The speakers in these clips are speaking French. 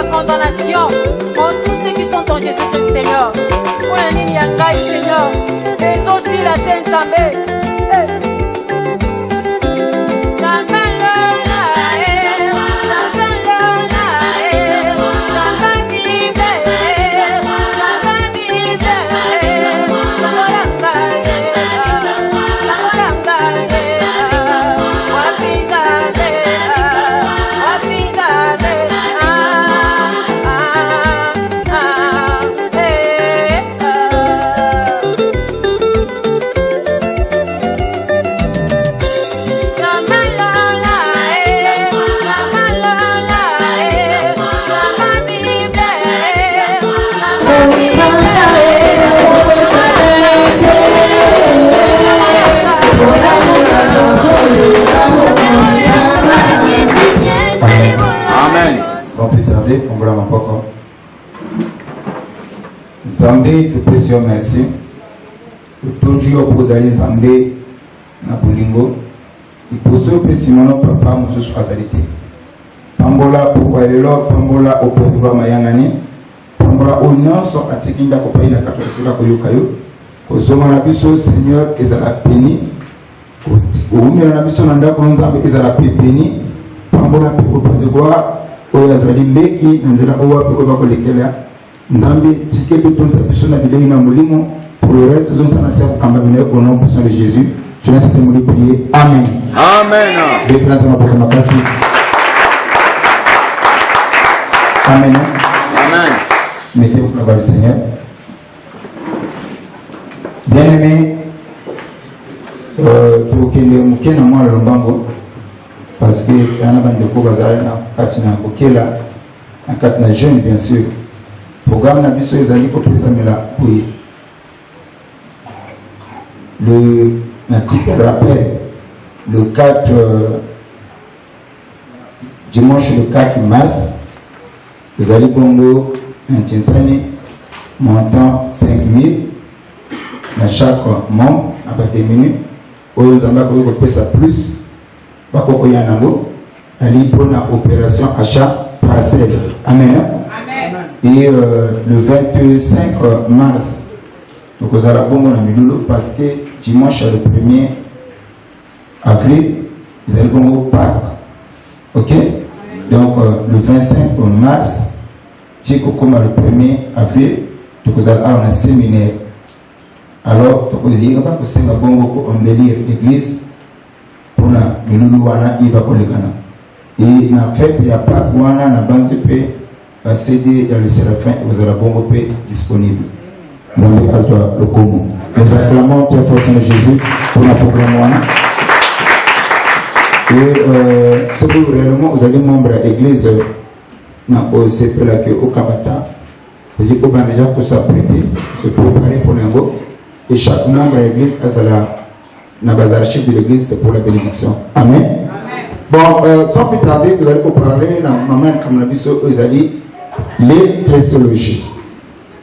la condamnation pour tous ceux qui sont en Jésus-Christ, Seigneur. Pour la ligne Yangai, Seigneur. Et aussi la terre Zambé. Zambé, tout précieux merci. Tout Dieu pour aller Zambé, na Bolingo. Et pour ceux qui sont papa, nous sommes facilités. Pambola pour Walelo, Pambola au Portugal Mayangani, Pambola au Nyon, sont à Tikinda au pays de la Catholique à Koyokayo. Au Zomanabiso, Seigneur, qu'ils a la péni. Au Méranabiso, Nanda, Kolonzambe, qu'ils a la péni. Pambola pour Portugal, au Yazali Leki, Nanzela Owa, pour Koyokayo. Nzambe tike tout ça biso na bilei na molimo pour le reste nous ça sert comme au nom de Jésus. Je laisse te prier. Amen. Amen. Amen. Amen. Mettez-vous la voix du Seigneur. Bien-aimé, pour que le mouké na moi le lombango parce que yana bande ko bazala na katina kokela na katina jeune bien sûr. Programme Nabiso Ezali Kopesamela oui. Le petit rappel le 4 dimanche le 4 mars vous allez Congo un Tinsani montant 5 000 à chaque membre à pas 2 minutes aux amba ko kopesa plus ba ko yanango ali pour la opération achat parcelle. Amen. Et le 25 mars, nous allons à Miloulo parce que dimanche le 1er avril, nous allons au Pâques. Ok? Donc le 25 mars, comme le 1er avril, nous allons à un séminaire. Alors, nous allons embellir l'église pour la Miloulo wana Iva Kolekana. Et la fête, il n'y a pas de wana, na banzepe. La CD dans le Séraphin et vous aurez bon repère disponible. Nous allons à le commun. Nous acclamons très fortement Jésus pour la programme. Et ce que réellement vous avez membre de l'église au CP au Kabata, c'est-à-dire qu'on va déjà s'apprêter, se préparer pour l'engo. Et chaque membre de l'église a la bazar chef de l'église pour la bénédiction. Amen. Bon, sans plus tarder, vous allez parler dans maman comme la biso Ezali. L'ecclésiologie.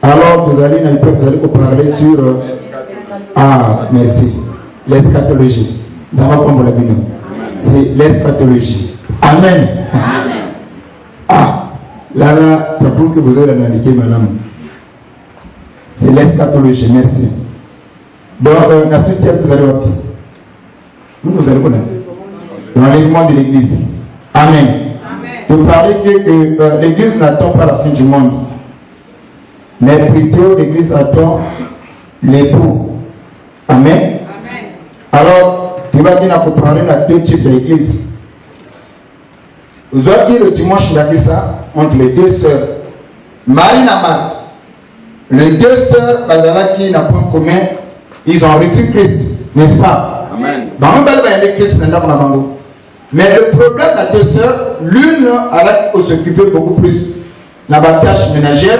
Alors, vous allez parler sur. Ah, merci. L'eschatologie. Ça va prendre la bino. C'est l'eschatologie. Amen. Amen. Ah, là, ça prouve que vous avez indiqué, madame. C'est l'eschatologie. Merci. Donc, la suite, vous allez voir. Vous allez connaître. L'enlèvement de l'église. Amen. Vous parlez que l'église n'attend pas la fin du monde, mais plutôt l'église attend l'époux. Amen. Amen. Alors, tu vas dire qu'on parler de deux types d'église. Vous avez dit le dimanche, il a dit ça entre les deux sœurs. Marie et Marthe. Les deux sœurs, qui n'ont point commun, ils ont reçu Christ, n'est-ce pas? Amen. Mais le problème de deux sœurs, l'une a s'occuper beaucoup plus de la tâche ménagère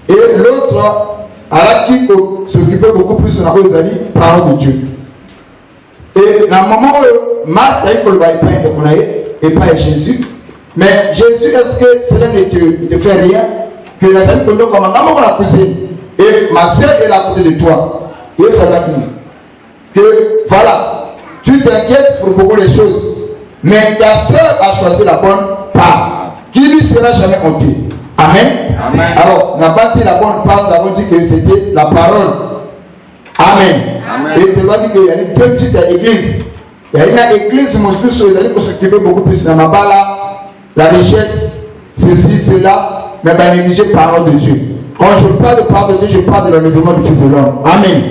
et l'autre a s'occuper beaucoup plus de la parole de Dieu. Et dans le moment où Marthe a eu et pas Jésus, mais Jésus, est-ce que cela ne te fait rien que la salle comme la cuisine et ma soeur est à côté de toi et ça va tenir. Que voilà, tu t'inquiètes pour beaucoup de choses. Mais ta soeur a choisi la bonne part, qui lui sera jamais hontée. Amen. Amen. Alors, la base de la bonne part, nous avons dit que c'était la parole. Amen. Amen. Et tu vas dire qu'il y a deux types d'églises. Il y a une église, mon frère, vous allez s'occuper beaucoup plus dans ma bala, la richesse, ceci, cela, mais pas négliger la parole de Dieu. Quand je parle de parole de Dieu, je parle de l'enlèvement du Fils de l'homme. Amen.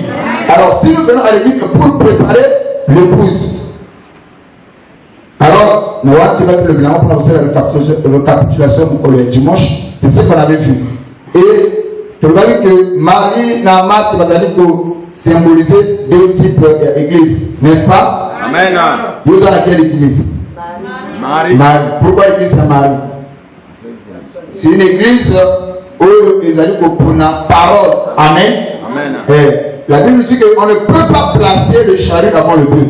Alors, si nous venons à l'église pour préparer l'épouse, alors, nous allons faire le bilan pour faire la récapitulation pour le dimanche. C'est ce qu'on avait vu. Et tu vas dire que Marie n'a pas symboliser deux types d'églises, n'est-ce pas? Amen. Vous avez quelle église? Marie. Pourquoi l'église de Marie? C'est une église où ils allaient pour la parole. Amen. Amen. Et la Bible dit qu'on ne peut pas placer le chariot avant le bœuf.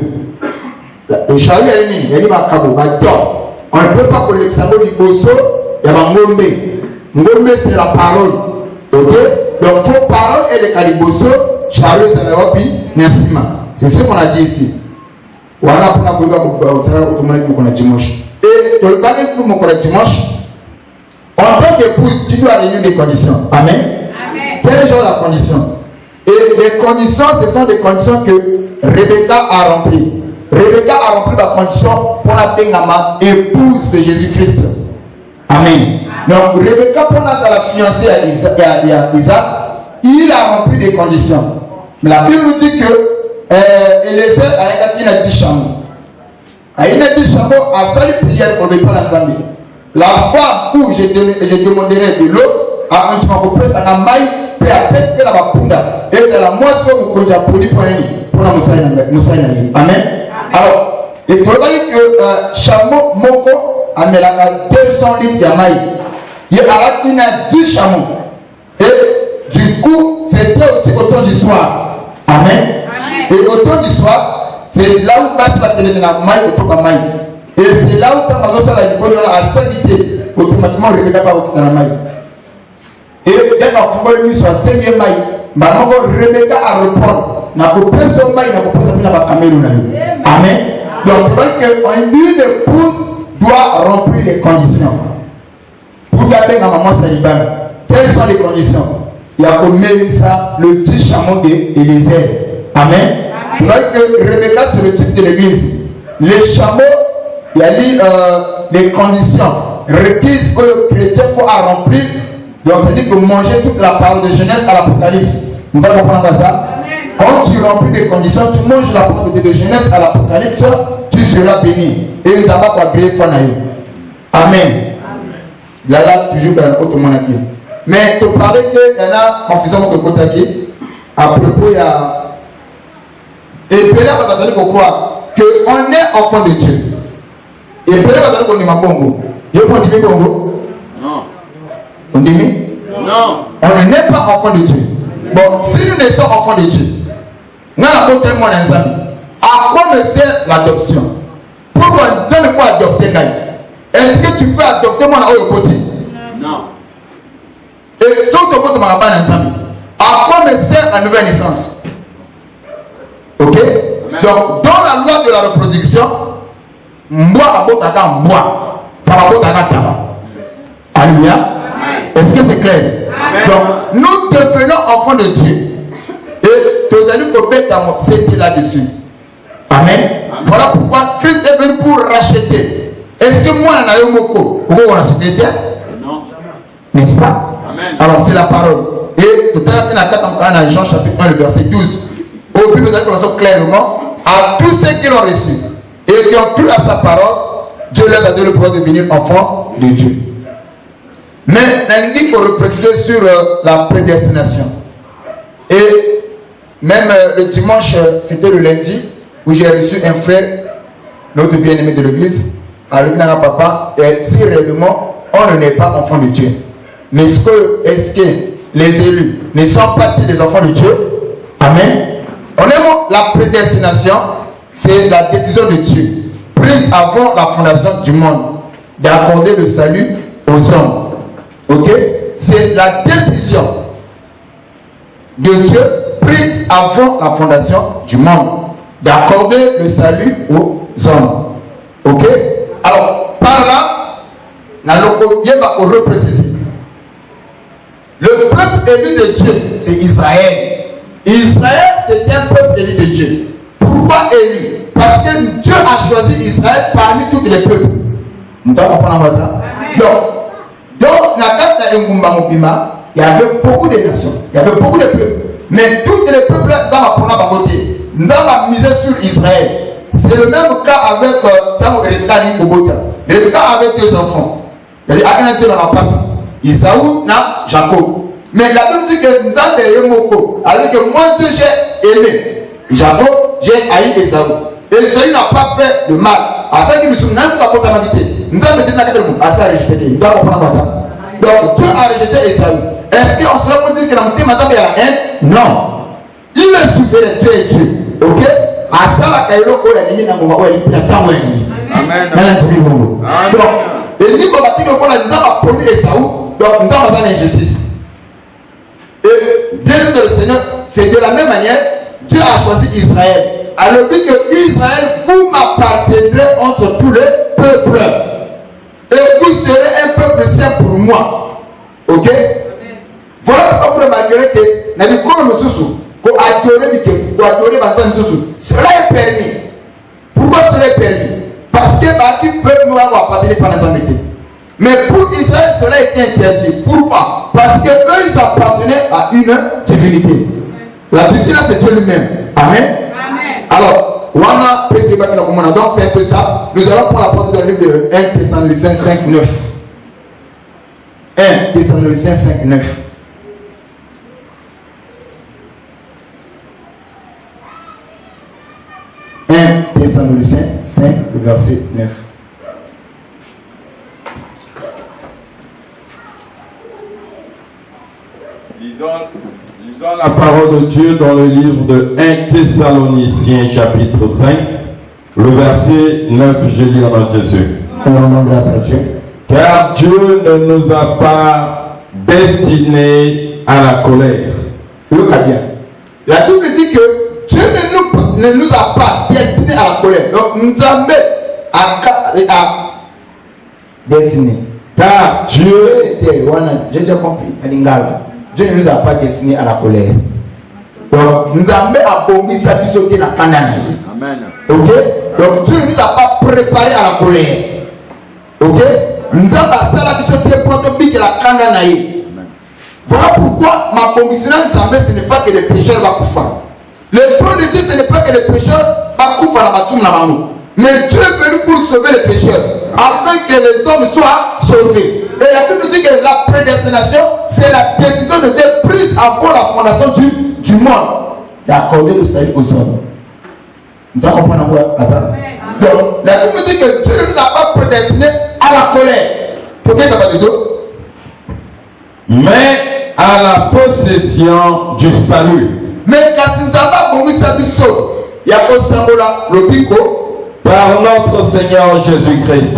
Le chariot est né, il y a on ne peut pas coller ça au Liboso, il y a Ngombe. Ngombe c'est la parole. Ok? Donc, faut parole et le Kaliboso, chariot c'est l'Europe, Niasima. C'est ce qu'on a dit ici. Voilà pour la qu'on a dimanche. Et pour le pour qu'on a dimanche, en tant qu'épouse, tu dois réunir des conditions. Amen. Quelle genre de conditions? Et les conditions, ce sont des conditions que Rebecca a remplies. Rebecca a rempli la condition pour la épouse de Jésus-Christ. Amen. Donc, Rebecca, pour la fiancée à Isaac, il a rempli des conditions. Mais la Bible nous dit que Eliezer a 10 chameaux. Il a 10 chameaux à salut prière pour ne pas la Zambie. La fois où je demanderai de l'eau, à un petit peu ça a maille, puis à pesquer la bapunda. Et c'est la moisson que j'ai produit pour la Moussaïna. Amen. Alors, il faut dire que chameau moko a mis 200 litres de maille. Il y a 10 chameaux. Et du coup, c'était aussi au temps du soir. Amen. Et au temps du soir, c'est là où passe la télé de la maille au temps de maille. Et c'est là où quand on a la libre à sanité, automatiquement, on ne regarde pas dans la maille. Et dès qu'on a mis sur la 5e maille, maintenant, Rebecca a répondu. N'a pas personne maille, n'a pas personne dans la Cameroun. Amen. Donc, une épouse doit remplir les conditions. Pour garder la maman célibataire, quelles sont les conditions? Il y a comme ça le petit chameau d'Éliezer. Amen. Donc, Rebecca, c'est le type de l'église. Les chameaux, il y a les conditions requises que le chrétien faut remplir. Donc, c'est-à-dire que manger toute la parole de Genèse à l'Apocalypse. Vous allez comprendre ça? Quand tu remplis des conditions, tu manges la parole de Genèse à l'Apocalypse, tu seras béni. Et il va pas créer Fanaï. Amen. Là, toujours dans autre monde aquí. Mais tu parlais qu'il y en a confusion de côté aquí. À propos, il y a. Et puis là, vous allez croire qu'on est enfant de Dieu. Et puis là, vous allez qu'on est ma Congo. Il y a pas de Congo? Non. On dit non. On n'est pas enfant de Dieu. Bon, si nous ne sommes enfants de Dieu, nous avons témoin d'un ami. À quoi me sert l'adoption? Pourquoi Dieu ne peut adopter quelqu'un? Est-ce que tu peux adopter mon côté? Non. Et sauf que tu m'as pas d'un ami. À quoi me sert la nouvelle naissance? Ok? Amen. Donc, dans la loi de la reproduction, moi, moi, alléluia. Est-ce que c'est clair? Amen. Donc, nous devenons enfants de Dieu. Et tu allez commettre c'était là-dessus. Amen. Amen. Voilà pourquoi Christ est venu pour racheter. Est-ce que moi, on a eu beaucoup? Pourquoi on a racheté? Non. N'est-ce pas? Amen. Alors, c'est la parole. Et tout à l'heure, dans Jean chapitre 1, le verset 12, au plus, nous allons clairement à tous ceux qui l'ont reçu et qui ont cru à sa parole, Dieu leur a donné le pouvoir de devenir enfants de Dieu. Mais il faut réfléchir sur la prédestination. Et même le dimanche, c'était le lundi, où j'ai reçu un frère, notre bien-aimé de l'église, avec un papa, et si réellement on n'est pas enfant de Dieu. Mais est-ce que les élus ne sont pas des enfants de Dieu? Amen. Honnêtement, la prédestination, c'est la décision de Dieu, prise avant la fondation du monde, d'accorder le salut aux hommes. Ok? C'est la décision de Dieu prise avant la fondation du monde, d'accorder le salut aux hommes. Ok? Alors, par là, il va repréciser. Le peuple élu de Dieu, c'est Israël. Israël, c'est un peuple élu de Dieu. Pourquoi élu? Parce que Dieu a choisi Israël parmi tous les peuples. Nous devons comprendre ça. Donc, il y avait beaucoup de nations, il y avait beaucoup de peuples. Mais tous les peuples, nous avons misé sur Israël. C'est le même cas avec Rebecca avait deux enfants. Isaou na Jacob. Mais la Bible dit que nous avons Moko. Alors que moi Dieu j'ai aimé Jacob, j'ai haï Esaú. Esaú n'a pas fait de mal. À ça que nous sommes dans la potabilité. Nous avons dit à ça rejeté. Nous devons comprendre ça. Donc Dieu a rejeté Esaú. Est-ce qu'on se peut dire que la montée madame est la haine? Non. Il est souverain, Dieu est Dieu. Ok? À ça la caillou où la ligne n'a pas eu la temps où elle dit. Amen. Donc, et dit qu'on va dire que nous avons produit Esaú. Donc nous avons besoin d'injustice. Et bien vu que le Seigneur, c'est de la même manière, Dieu a choisi Israël. Alors dit que Israël, vous m'appartiendrez entre tous les peuples. Et vous serez un peuple saint pour moi. Ok? Voilà pourquoi vous remarquerez que n'a dit qu'on me sous qu'on adorer cela est permis. Pourquoi cela est permis? Parce que qui peut nous avoir appartenu par les amitiés. Mais pour Israël, cela est interdit. Pourquoi? Parce que eux, ils appartenaient à une divinité. La divinité, c'est Dieu lui-même. Amen. Amen. Alors, donc c'est un peu ça. Nous allons prendre la porte dans le livre de 1 Thessaloniciens 5, 9. 1 Thessaloniciens 5, 9. Thessaloniciens 5, verset 9. Lisons la parole de Dieu dans le livre de 1 Thessaloniciens chapitre 5, le verset 9, je lis en nom de Jésus. Grâce à Dieu. Car Dieu ne nous a pas destinés à la colère. Bien. La Bible dit que Dieu ne nous a pas destinés à la colère. Donc nous avons à destiné. Car Dieu était, j'ai déjà compris, Dieu ne nous a pas destinés à la colère. Donc nous avons à bomber sa vie sauter la canane. Amen. Ok? Donc Dieu ne nous a pas préparé à la colère. Ok? Nous avons à ça la vie sauter pour que la canane. Voilà pourquoi ma commission ce n'est pas que les pécheurs vont faire. Le plan de Dieu, ce n'est pas que les pécheurs vont faire. Mais Dieu est venu pour sauver les pécheurs, afin que les hommes soient sauvés. Et la Bible dit que la prédestination, c'est la décision de Dieu prise avant la fondation du monde. D'accorder le salut aux hommes. Nous devons comprendre ça. Donc, la Bible dit que Dieu ne nous a pas prédestinés à la colère. Pourquoi il n'y a pas de dos? Mais à la possession du salut. Mais quand nous avons compris ça du saut, il y a un symbole là, le pico. Par notre Seigneur Jésus-Christ.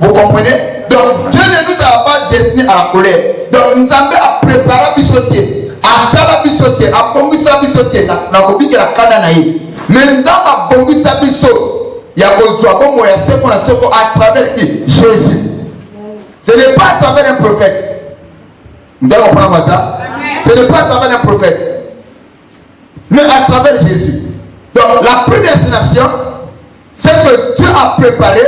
Vous comprenez? Donc Dieu ne nous a pas destinés à la colère. Donc nous avons préparé à bisoter, à ça la bisoter, à pomper sa bisoter, na copie de la cananaï. Mais nous avons pomper sa bisoter. Il y a besoin de moi, c'est qu'on a à travers qui? Jésus. Ce n'est pas à travers un prophète. Vous devez comprendre ça? Ce n'est pas à travers un prophète, mais à travers Jésus. Donc la prédestination, c'est que Dieu a préparé,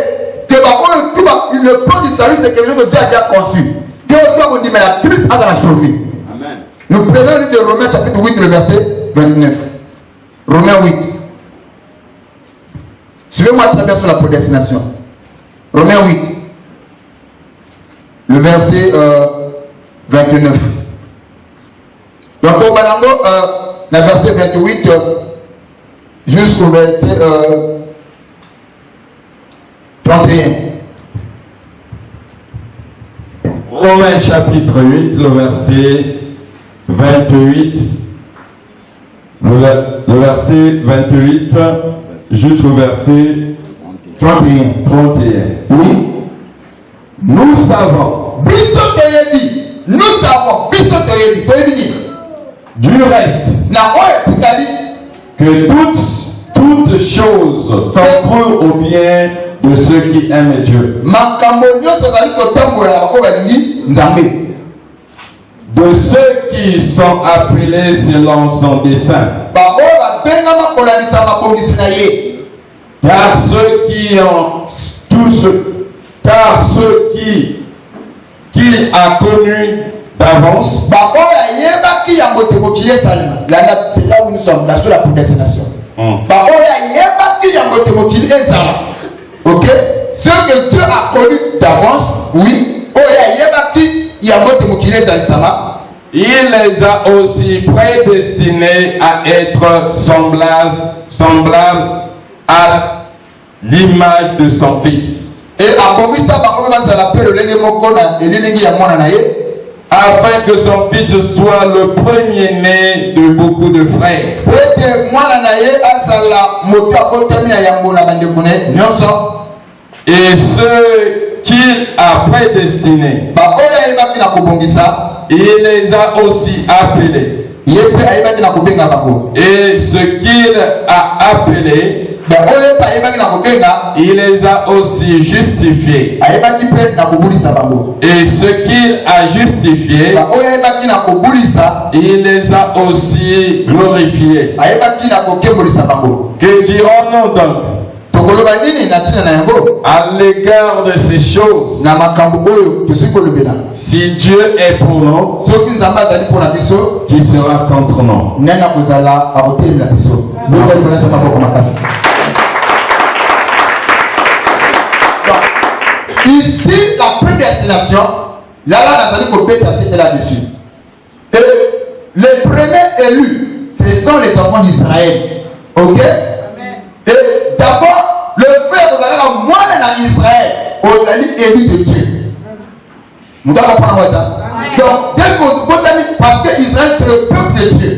que le plan du salut, c'est quelque chose que Dieu a déjà conçu. Dieu vous dit, mais la Christ a la sauver. Amen. Nous prenons le livre de Romains chapitre 8, le verset 29. Romains 8. Suivez-moi très bien sur la prédestination. Romains 8. Le verset 29. Donc au Banango, le verset 28 jusqu'au verset 31. Romains chapitre 8, le verset 28. Le verset 28 jusqu'au verset 31. Oui. Nous savons. Du reste. Que toutes choses concourent au bien de ceux qui aiment Dieu. de ceux qui sont appelés selon son dessein. Car ceux qui ont qu'il a connus d'avance, c'est là où nous sommes, là sur la prédestination. Ok? Ceux que Dieu a connus d'avance, oui. Il les a aussi prédestinés à être semblables à l'image de son Fils, afin que son Fils soit le premier-né de beaucoup de frères. Et ceux qu'il a prédestinés, il les a aussi appelés. Et ce qu'il a appelé, il les a aussi justifiés. Et ce qu'il a justifié, il les a aussi glorifiés. Que dirons-nous donc à l'égard de ces choses? Si Dieu est pour nous, qui sera contre nous? Ici, la prédestination, là, c'est là-dessus. Et les premiers élus, ce sont les enfants d'Israël. Ok? Et d'abord, le père de moi dans Israël, aux alliés élus de Dieu. Vous devez comprendre ça. Donc, dès que vous parce que Israël, c'est le peuple de Dieu.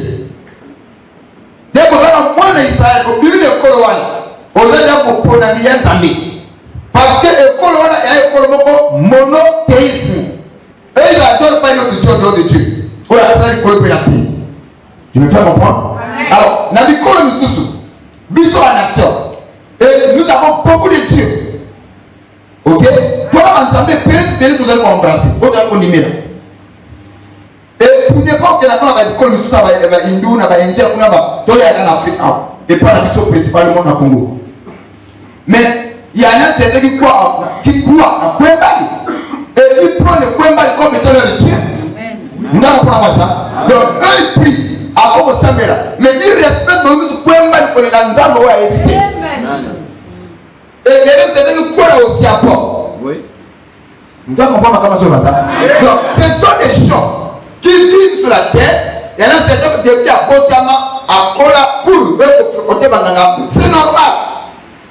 Dès que vous avez moi dans Israël, vous vivez le Coloane, vous allez pour Ponamia Zambé. Parce que l'école est un école monothéisme. Et ils n'adorent pas notre Dieu en dehors de Dieu. Je me fais comprendre? Alors, dans l'école, nous sommes la nation. Et nous avons beaucoup de dieux. Ok? Pour ensemble, peut-être que nous allons embrasser. Nous allons animer. Et pour n'importe quelle école, nous sommes hindou, nous sommes indien, nous sommes en Afrique. Et pas la mission principalement au Congo. Mais il y en a certains qui croient en Kwembali. Et ils prennent le Kwembali comme étant le Dieu. Nous allons prendre ça. Donc, eux, ils prient à Ogo Samela. Mais ils respectent le Kwembali pour les Ganzambo à éviter. Et il y a certains qui croient aussi à Port. Oui. Nous allons comprendre comment ça. Donc, ce sont des gens qui vivent sur la terre. Il y en a certains qui viennent à Botama, à Kola, pour côté Banganga. C'est normal.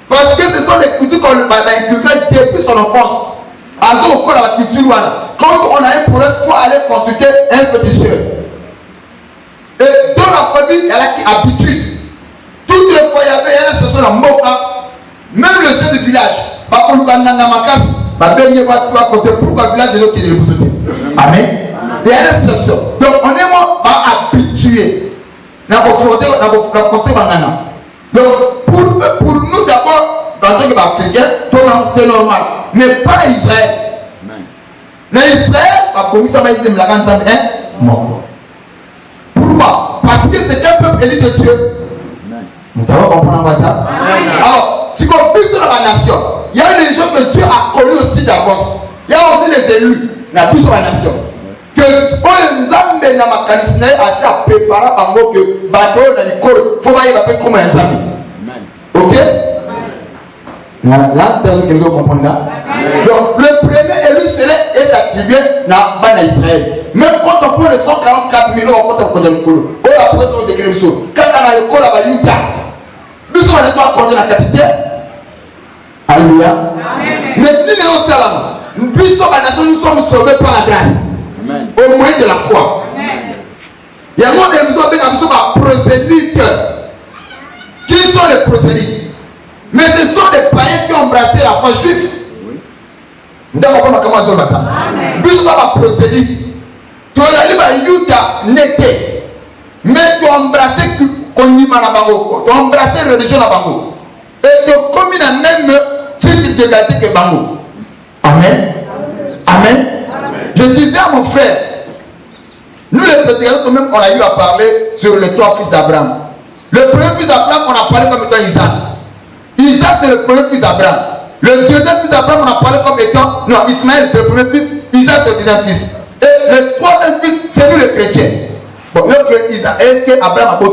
Parce que ce sont des cultures qu'on va inculquer depuis son enfance. Alors, quand on a un problème, il faut aller consulter un féticheur. Et dans la famille, il y en a qui habituent. Toutes les fois, il y a ce sont la moka. Même le chef du village, pourquoi le village des autres qui le possédent. Amen. Il y a une situation. Donc, on est pas habitué. Donc, pour nous d'abord, en tant qu'Africains, c'est normal. Mais pas Israël. Mais Israël, pour nous, ça va être la grande pourquoi? Parce que c'est un peuple élu de Dieu. Nous devons comprendre ça. Alors, si on puisse dans la nation, il y a des gens que Dieu a connus aussi d'avance. Il y a aussi des élus, la plus sur la nation. Que nous avons des namakalisinaï assez à préparer par mot que bateau dans l'école, il faut voir comment un ami. Ok? Là, quelqu'un comprend là. Donc, le premier élu est attribué à Israël. Même quand on prend les 144 000 euros, quand on prend le colo, on a pris son décret. Quand on a le colo, on va lui dire nous sommes allés accorder la capitale. Alléluia. Mais nous sommes sauvés par la grâce. Au moyen de la foi. Il y a des prosélytes. Qui sont les prosélytes? Mais ce sont des païens qui ont embrassé la foi juive. Nous devons commencer par ça. Nous sommes pas prosélytes. Tu as dit que n'était. Mais tu as embrassé qu'on y va na bango. Tu as embrassé la religion na bango. Et tu as commis la même titre d'égalité que bango. Amen. Amen. Je disais à mon frère, Nous les prédicateurs, quand même, on a eu à parler sur les 3 fils d'Abraham. Le premier fils d'Abraham, on a parlé comme étant Isaac. Isaac, c'est le premier fils d'Abraham. Le deuxième fils d'Abraham, on a parlé comme étant... Non, Ismaël, c'est le premier fils. Isaac, c'est le deuxième fils. Et le troisième fils, c'est nous les chrétiens. Bon, est-ce qu'Abraham a beau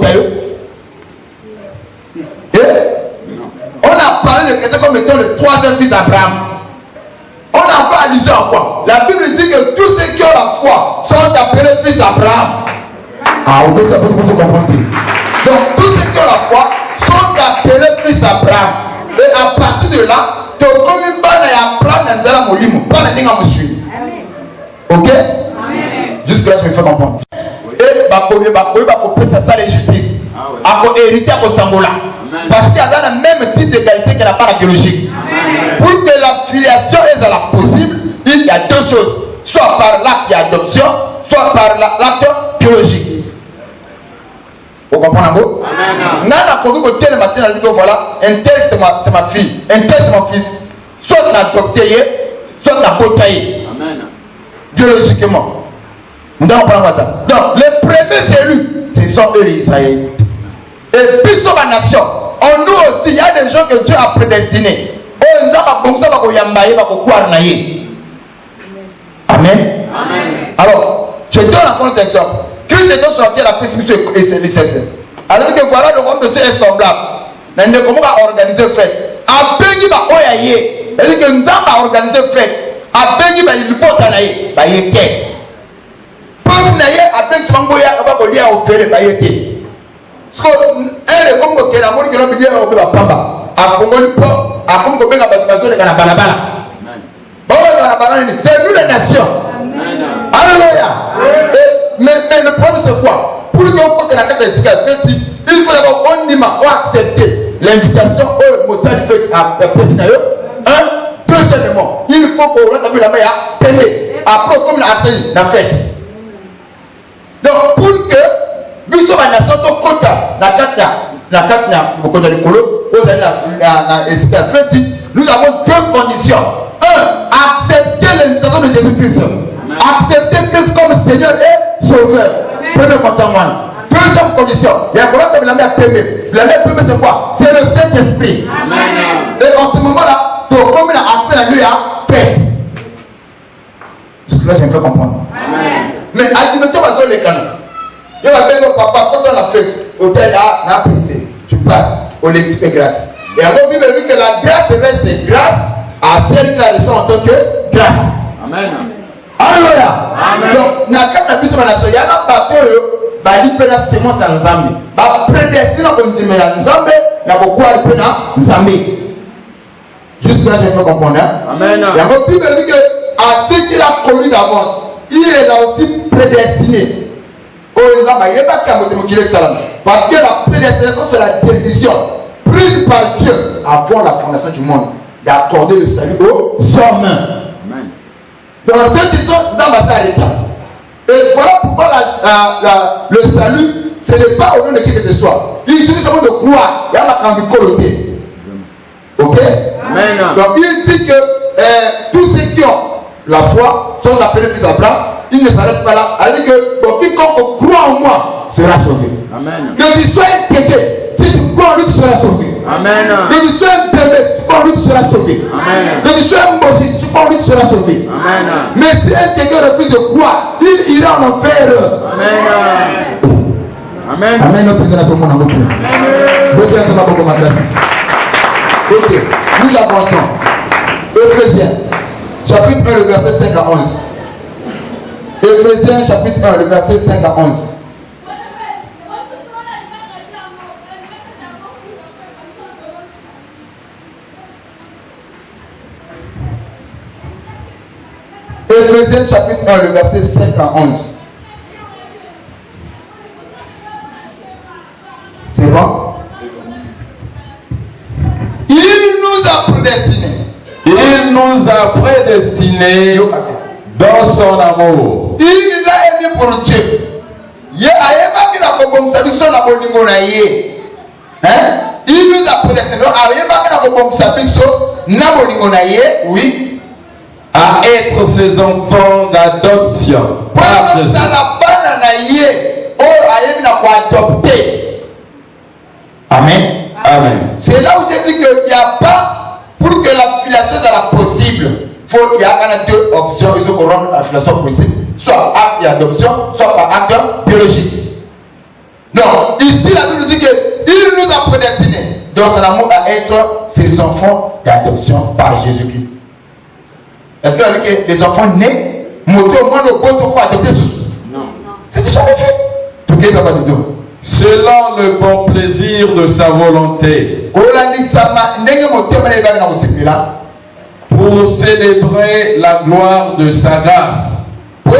on a parlé de chrétiens comme étant le troisième fils d'Abraham. On a fait allusion à quoi? La Bible dit que tous ceux qui ont la foi sont appelés fils d'Abraham. Ah, vous pouvez comprendre. Donc, tous ceux qui ont la foi sont appelés fils d'Abraham. Et à partir de là, tu as comme une balle à Abraham dans la molimo. Pas la dingue à monsieur. Ok? Jusque-là, je me fais comprendre. Et ça les justice. À hériter à Sangola. Parce qu'il y a dans le même type d'égalité que la part biologique. Pour que la filiation est possible, il y a 2 choses. Soit par l'acte d'adoption, soit par l'acte biologique. Vous comprenez un mot? Nana Kogu côté le matin, elle dit voilà, un tel c'est ma fille, un tel c'est mon fils. Soit la adopté, soit la beauté. Biologiquement. Nous devons prendre ça. Donc, les premiers élus, ce sont eux les Israélites. Et puis sur la nation, en nous aussi, il y a des gens que Dieu a prédestinés. Amen. Alors, je donne encore un exemple. Christ est sorti à la précipitation et c'est nécessaire. Alors que voilà, le monde est semblable. Mais nous comment organiser fête. Après, il va oyaye. C'est-à-dire que nous avons organisé fête. Après, il va y aller. Il y a comme naye avec son goya va lui a offert ba yete so elle comme que la mort que la bidia au ba pamba a kongoli po a comme que ba bazo de kana balabala ba ba balabala c'est nous les nations. Alléluia. Mais le problème c'est quoi? Pour que on porte la carte de fête, il faut d'abord on accepter l'invitation au Mossad fait à président. Deuxièmement, il faut qu'on ait la main à payer après comme la fête. Donc, pour que nous sommes en nation de Kota, nous avons 2 conditions. 1. Accepter l'invitation de Jésus-Christ. Accepter Christ comme Seigneur et Sauveur. Premier condition. Deuxième condition. Il y a quoi comme la mère première? La mère première, c'est quoi? C'est le Saint-Esprit. Et en ce moment-là, tu as comme accès à lui à fête. Jusque-là, je me fais comprendre. Mais admettons à les canons. Il va dire au papa, quand on a fait hôtel A, on a pensé, tu passes, on explique grâce. Et alors, Bible dit que la grâce reste grâce à celle qui la reçoit en tant que grâce. Amen. Alléluia. Donc, dans le cas de la nation, il y a un papier, il y a une sémence en Zambie. Il y a une prédestinée en Zambie, il y a beaucoup en Zambie. Jusque-là, je vais comprendre. Amen. Il y a une Bible dit que à ceux qui l'ont connu d'avance, il les a aussi prédestinés. Parce que la prédestination, c'est la décision prise par Dieu avant la fondation du monde d'accorder le salut aux hommes. Dans cette histoire, nous avons passé à l'état. Et voilà pourquoi le salut, ce n'est pas au nom de qui que ce soit. Il suffit seulement de croire. Il y a ma cambicoloté. Ok? Amen. Donc il dit que tous ceux qui ont la foi sont appelés fils d'Abraham. Il ne s'arrête pas là. Il dit que quiconque croit en moi sera sauvé. Amen. Que tu sois inquiété, si tu crois en lui, tu seras sauvé. Amen. Que tu sois un bébé, si tu crois en lui, tu seras sauvé. Amen. Que tu sois un bossi, si tu crois en lui, tu seras sauvé. Amen. Mais si un quelqu'un refuse de croire, il ira en enfer. Amen. Amen. Amen. Ok, nous avançons. Éphésiens, chapitre 1, le verset 5 à 11. Éphésiens chapitre 1, le verset 5 à 11. Éphésiens chapitre 1, le verset 5 à 11. C'est bon? Il nous a prédestinés. Il nous a prédestinés dans son amour. Il l'a aimé pour Dieu. Il nous a prédestinés. Oui. À être ses enfants d'adoption. Par Jésus. mwana na ye oyo ayebi na koadopte. Amen. Amen. C'est là où j'ai dit qu'il n'y a pas, pour que la filiation soit possible, il y a deux options, il faut rendre la filiation possible. Soit acte d'adoption, soit par acte biologique. Donc, ici, la Bible dit qu'il nous a prédestinés dans son amour à être ses enfants d'adoption par Jésus-Christ. Est-ce que avec les enfants nés, moto au moins le bon pour adopter sous? Non. C'est déjà fait. Tout est pas de dos. Selon le bon plaisir de sa volonté, pour célébrer la gloire de sa grâce, dont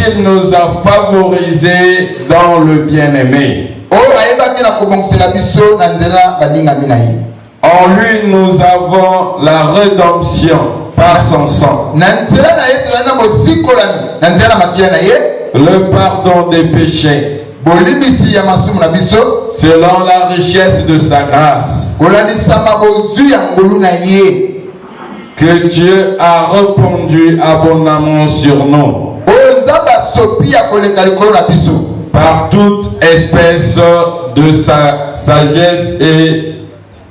il nous a favorisés dans le bien-aimé. En lui nous avons la rédemption par son sang, le pardon des péchés, selon la richesse de sa grâce, que Dieu a répandu abondamment sur nous, par toute espèce de sa sagesse et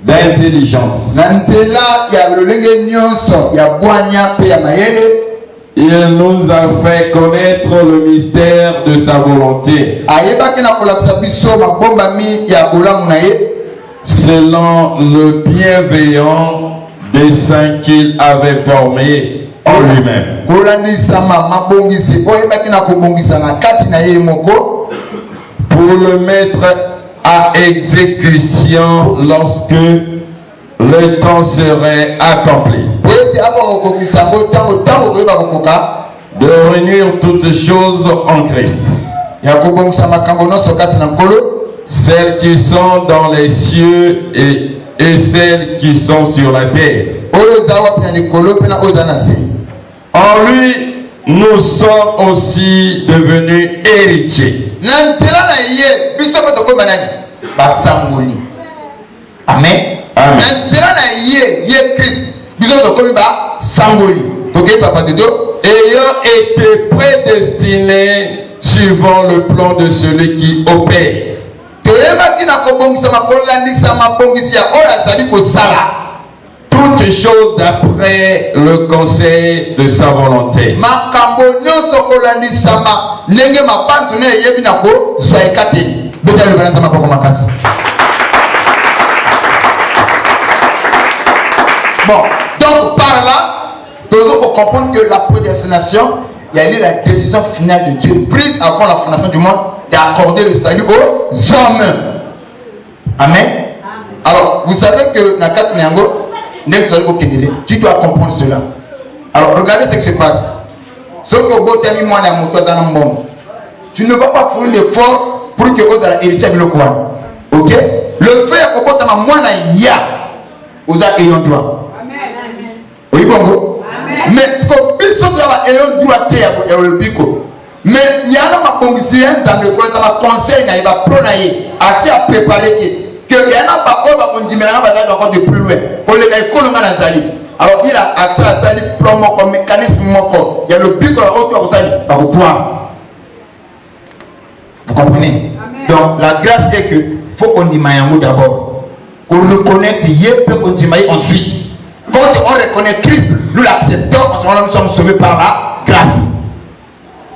d'intelligence. Il nous a fait connaître le mystère de sa volonté, selon le bienveillant dessein qu'il avait formé en lui-même, pour le mettre à exécution lorsque le temps serait accompli, de réunir toutes choses en Christ, celles qui sont dans les cieux et celles qui sont sur la terre. En lui, nous sommes aussi devenus héritiers. Amen. Amen. Ayant été prédestinés suivant le plan de celui qui opère toutes choses d'après le conseil de sa volonté, bon, donc par là, nous devons comprendre que la prédestination, il y a eu la décision finale de Dieu prise avant la fondation du monde d'accorder le salut aux hommes. Amen. Alors, vous savez que Nakat Nyango, tu dois comprendre cela. Alors, regardez ce qui se passe. Tu ne vas pas fournir l'effort pour que vous ayez hérité de l'Okouan. Ok? Le fait que vous ayez un droit. Oui, bon. Mais ce que vous avez un droit, mais il y a un conseil, un conseil, il va prendre assez à préparer que il y en a pas on dit mais on va encore de plus loin pour les gars alors il a accès à ça promo comme mécanisme moko il y a le but autour de ça par toi vous comprenez. Amen. Donc la grâce est que faut qu'on y maille d'abord qu'on reconnaisse Dieu puis qu'on y maille ensuite quand on reconnaît Christ nous l'acceptons en ce moment nous sommes sauvés par la grâce.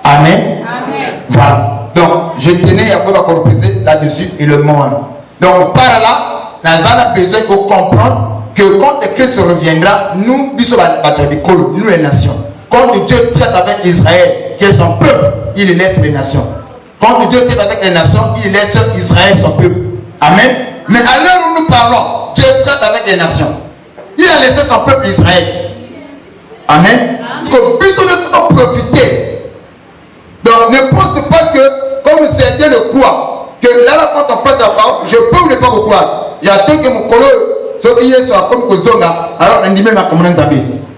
Amen. Amen. Voilà donc je tenais à vous représenter là-dessus et le monde. Donc par là, nous avons besoin de comprendre que quand Christ reviendra, nous, nous les nations. Quand Dieu traite avec Israël, qui est son peuple, il laisse les nations. Quand Dieu traite avec les nations, il laisse Israël, son peuple. Amen. Mais à l'heure où nous parlons, Dieu traite avec les nations. Il a laissé son peuple Israël. Amen. Parce que nous devons profiter. Donc ne pense pas que, comme certains le croient, que là, quand on passe la parole, je peux ou ne pas vous croire. Il y a deux qui m'ont collé, ceux qui sont comme Kozonga, alors on dit même à comment on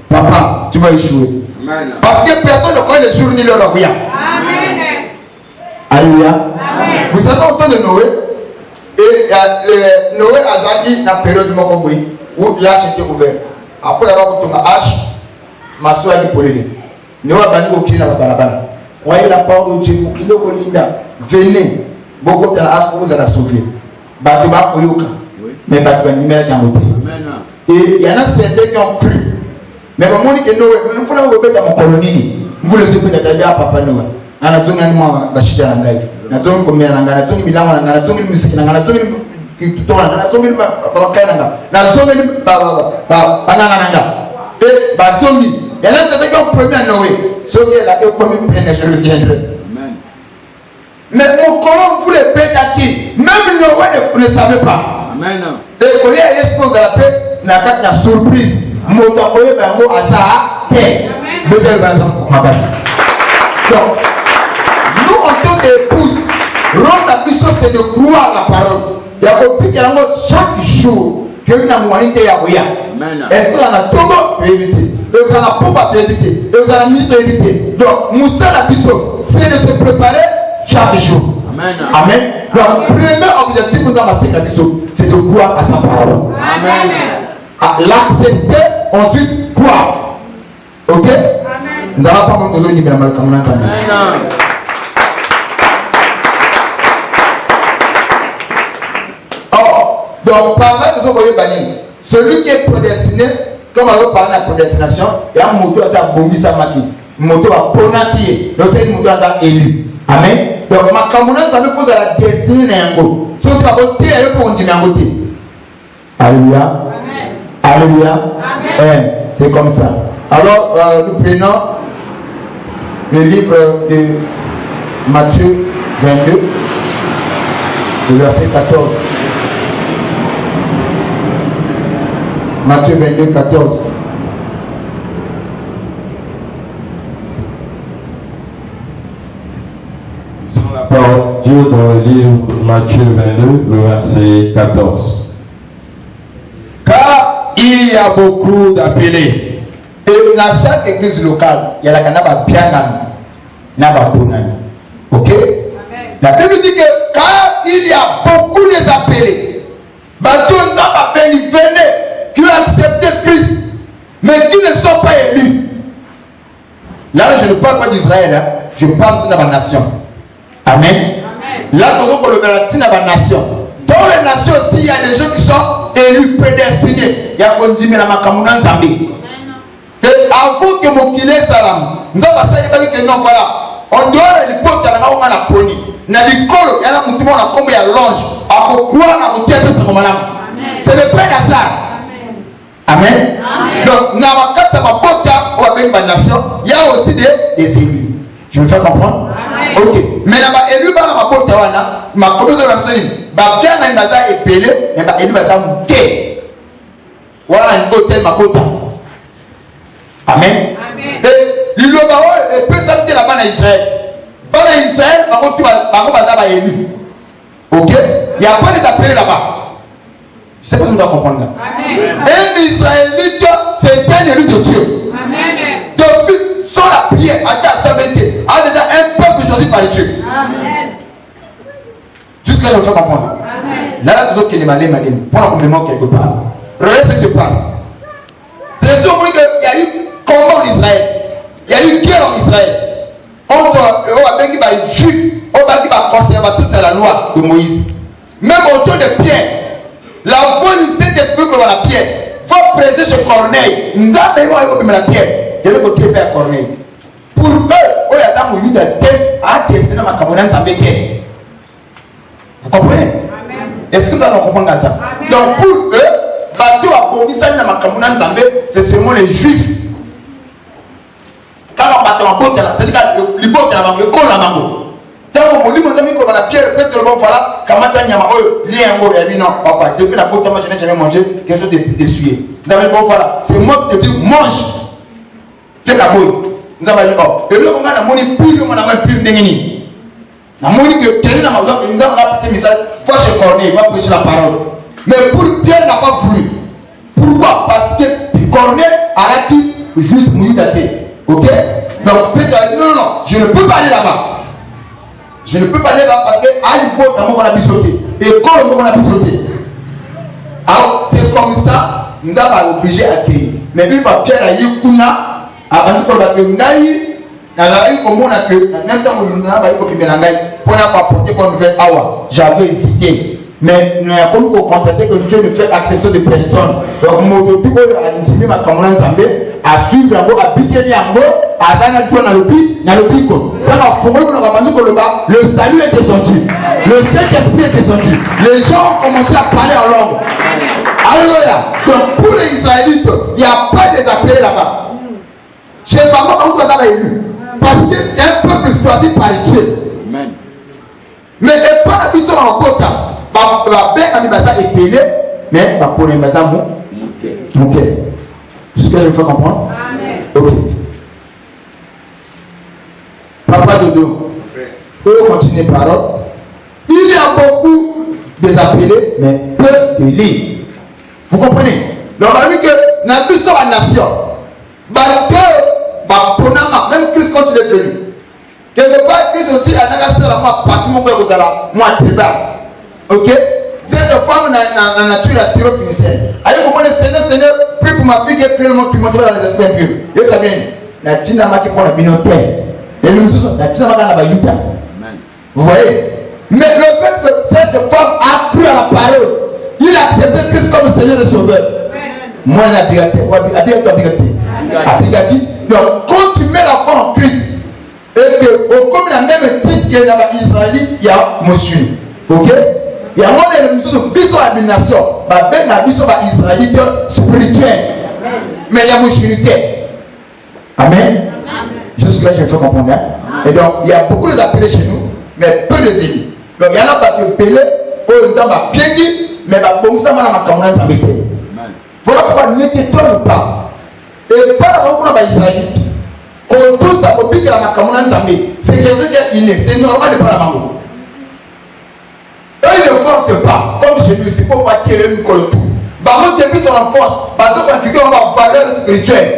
papa, tu vas échouer. Amen. Parce que personne ne connaît le jour ni l'heure. Amen. Alléluia. Amen. Vous savez, au temps de Noé, et Noé a dit dans la période de Mokoboui, où l'âge était ouvert. Après avoir fait ton hache, masoya ni polele. Ne wa bandi okili na barabara. Croyez la parole de Dieu pour qu'il le linda. Venez. Beaucoup de la vous allez sauver. Bato ba koyoka. Mais bato ni mère d'angote. Et il y en a certains qui ont cru. Mais comme on dit que Noé, il faut vous mettre dans colonie. Vous le savez peut-être à papa Noé. Ana zonga ni mwa bashida na ngai. Na zonga komea na ngai, na zonga milango na ngai, na zonga musiki na ngai, na zonga kitutoa na ngai, na zonga bakaya na ngai. Na zonga ba na ngai. Et ba zongi. Il y en a certains qui ont premier Noé. Ceux qui est là, qui ont commis peine, je reviendrai. Amen. Mais mon colon vous les paie à qui? Même Noé ne savait pas. Amen. Et quand il y a l'expose à la paix, il y a une surprise. Mon tapoye, ben, mon hasard, paix. Donc, nous, en tant qu'épouse, rôle la mission, c'est de croire la parole. Il y a compris qu'il y a chaque jour. Que nous avons moyen de faire. Est-ce que nous avons tout éviter? Nous avons pouvoir éviter. Nous avons minute éviter. Donc, Moussa la mission, c'est de se préparer chaque jour. Amen. Amen. Donc, le premier objectif que nous avons la mission, c'est de croire à sa parole. Amen. L'accepter, ensuite croire. Ok? Amen. Nous n'avons pas besoin de dire que nous avons donc, par là, nous avons celui qui est prédestiné, comme on parle de la prédestination, il y a un moto qui a bondi sa maki, un moto à ponatier, donc c'est un moto qui a élu. Amen. Donc, ma camarade, ça nous pose à la destinée d'un go. Si on a voté, il faut qu'on dise un côté. Alléluia. Alléluia. Amen. C'est comme ça. Alors, nous prenons le livre de Matthieu 22, le verset 14. Matthieu 22, 14. Sur la parole de Dieu dans le livre Matthieu 22, le verset 14. Car il y a beaucoup d'appelés. Et dans chaque église locale, il y a la canaba bien n'ami. Ok? La Bible dit que car il y a beaucoup d'appelés, bateau n'a pas venez. Qui ont accepté Christ, mais qui ne sont pas élus. Là, je ne parle pas d'Israël, hein. Je parle de la nation. Amen. Amen. Là, nous avons le de la nation. Dans les nations aussi, il y a des gens qui sont élus, prédestinés. Il y a qu'on dit, mais la Makamounan Zambé. Et avant que mon kilé salam, nous avons dit que non, voilà. On doit aller pour que la poni. Dans l'école, il y a un mouvement qui a longe. À quoi on a monté ce moment-là. C'est le plein hasard. Amen. Amen. Donc, dans la nation, il y a aussi des élus. Je me fais comprendre? Amen. Ok. Mais dans la élu, dans la porte, ma communauté de la nation, bien dans la épelé, mais la élu va s'amouter. Voilà un hôtel, ma porte. Amen. Et le Lobawa est plus habité là-bas en Israël. Dans Israël, ma porte va élu. Ok? Il n'y a pas des appelés là-bas. Je sais pas si vous comprendre. Un Israélite, c'est un élu de Dieu. Amen. Depuis sans la prière, à ta servante, a déjà un peuple choisi par Dieu. Amen. Jusqu'à ce que je comprendre. Là, nous autres qui les malins, pour un complément quelque part. Regardez ce qui se passe. C'est sûr qu'il y a eu combat en Israël. Il y a eu guerre en Israël. On va dire qu'il juif, on va dire qu'il va conservateur, c'est la loi de Moïse. Même autour de Pierre. La volonté d'esprit comme la pierre. Faut prêcher chez Corneille. Nous avons eu la pierre. Et le côté Père Corneille. Pour eux, il y a un moment à dessiner ma camarade avec elle. Vous comprenez? Est-ce que nous allons comprendre ça? Donc pour eux, bateau a commis ça dans ma camarade Zambé, c'est seulement les juifs. Quand on bat en côte, c'est-à-dire que les bottes, la mango. Tant qu'on dit, mon ami, comme la pierre, peut-être le bon, voilà, quand on a un lien, et non, papa, depuis la côte, moi, je n'ai jamais mangé quelque chose d'essuyé. Vous avez dit, bon, voilà, c'est moi qui te dis, mange. C'est la mouille. Nous avons dit, oh, et là, on a mon pile, on a un pile d'engini. La mouille que tu as dit, nous avons passé le message, faut chez Corneille, il va prêcher la parole. Mais pour Pierre n'a pas voulu. Pourquoi? Parce que Corneille a dit, juste mouille daté. Ok? Donc, Pierre a dit, non, je ne peux pas aller là-bas. Je ne peux pas aller là parce que à l'époque, on a pu sauter. Et quand on a pu sauter. Alors, c'est comme ça, nous avons obligé à accueillir. Mais une fois Pierre a eu Kuna, Avant que Ngai, même temps où nous avons pour apporter une nouvelle awa, j'avais hésité. Mais nous avons constaté que Dieu ne fait accepter de personnes. Donc, mon Dieu a dit ma camarade Zambé à suivre un mot, à piquer un mot, à Zana Dieu dans le pico. Le salut est descendu. Le Saint-Esprit est descendu. Les gens ont commencé à parler en langue. Alléluia. Donc, pour les Israélites, il n'y a pas des appelés là-bas. Chez Maman, on vous a élu. Parce que c'est un peuple choisi par Dieu. Amen. Mais les pas qui sont en quota, va bien quand il va épelé, mais va pour les maisons mouquet. Jusqu'à ce que je peux comprendre? Amen. Ok. Papa Dodo, eux continuent parole. Il y a beaucoup des appelés, mais peu de lits. Vous comprenez? Donc on a vu que dans plus sur la nation, même Christ quand il est venu. Quelque part, Christ aussi a négocié la partie mon frère moi tribal. Ok? Cette femme dans la nature la syrophénicienne. Allez, vous comprenez, Seigneur, prie pour ma fille qui est créellement qui montre dans les esprits impurs. Et ça vient. La Tina qui prend la binotaire. Et nous sommes la Tina qui a la. Vous voyez? Mais le fait que cette femme a cru à la parole, il a accepté Christ comme Seigneur et Sauveur. Moi, la dignité. Donc, quand tu mets la foi en Christ, et que comme la même titre que les Israélites, il y a monsieur. Ok? Il y a un biso abomination. Ben la biso israélite spirituel. Mais il y a musulité. Amen. Jusque là, je fais comprendre. Et donc, il y a beaucoup d'appelés chez nous, mais peu de élus. Donc, il y en a pas qui appellent, ils ont pas bien dit, mais comme ça, ma camarade s'embêter. Voilà pourquoi ne t'étonne pas. Et pas la rencontre des Israélites. Quand tout ça, au pic de la camarade s'embêter, c'est quelqu'un qui est inné. C'est normal de pas la mango. Eux, ils ne forcent pas. Comme chez nous, il faut pas tirer une colle tout. Par contre, depuis son enfance, parce qu'on va valeur spirituelle.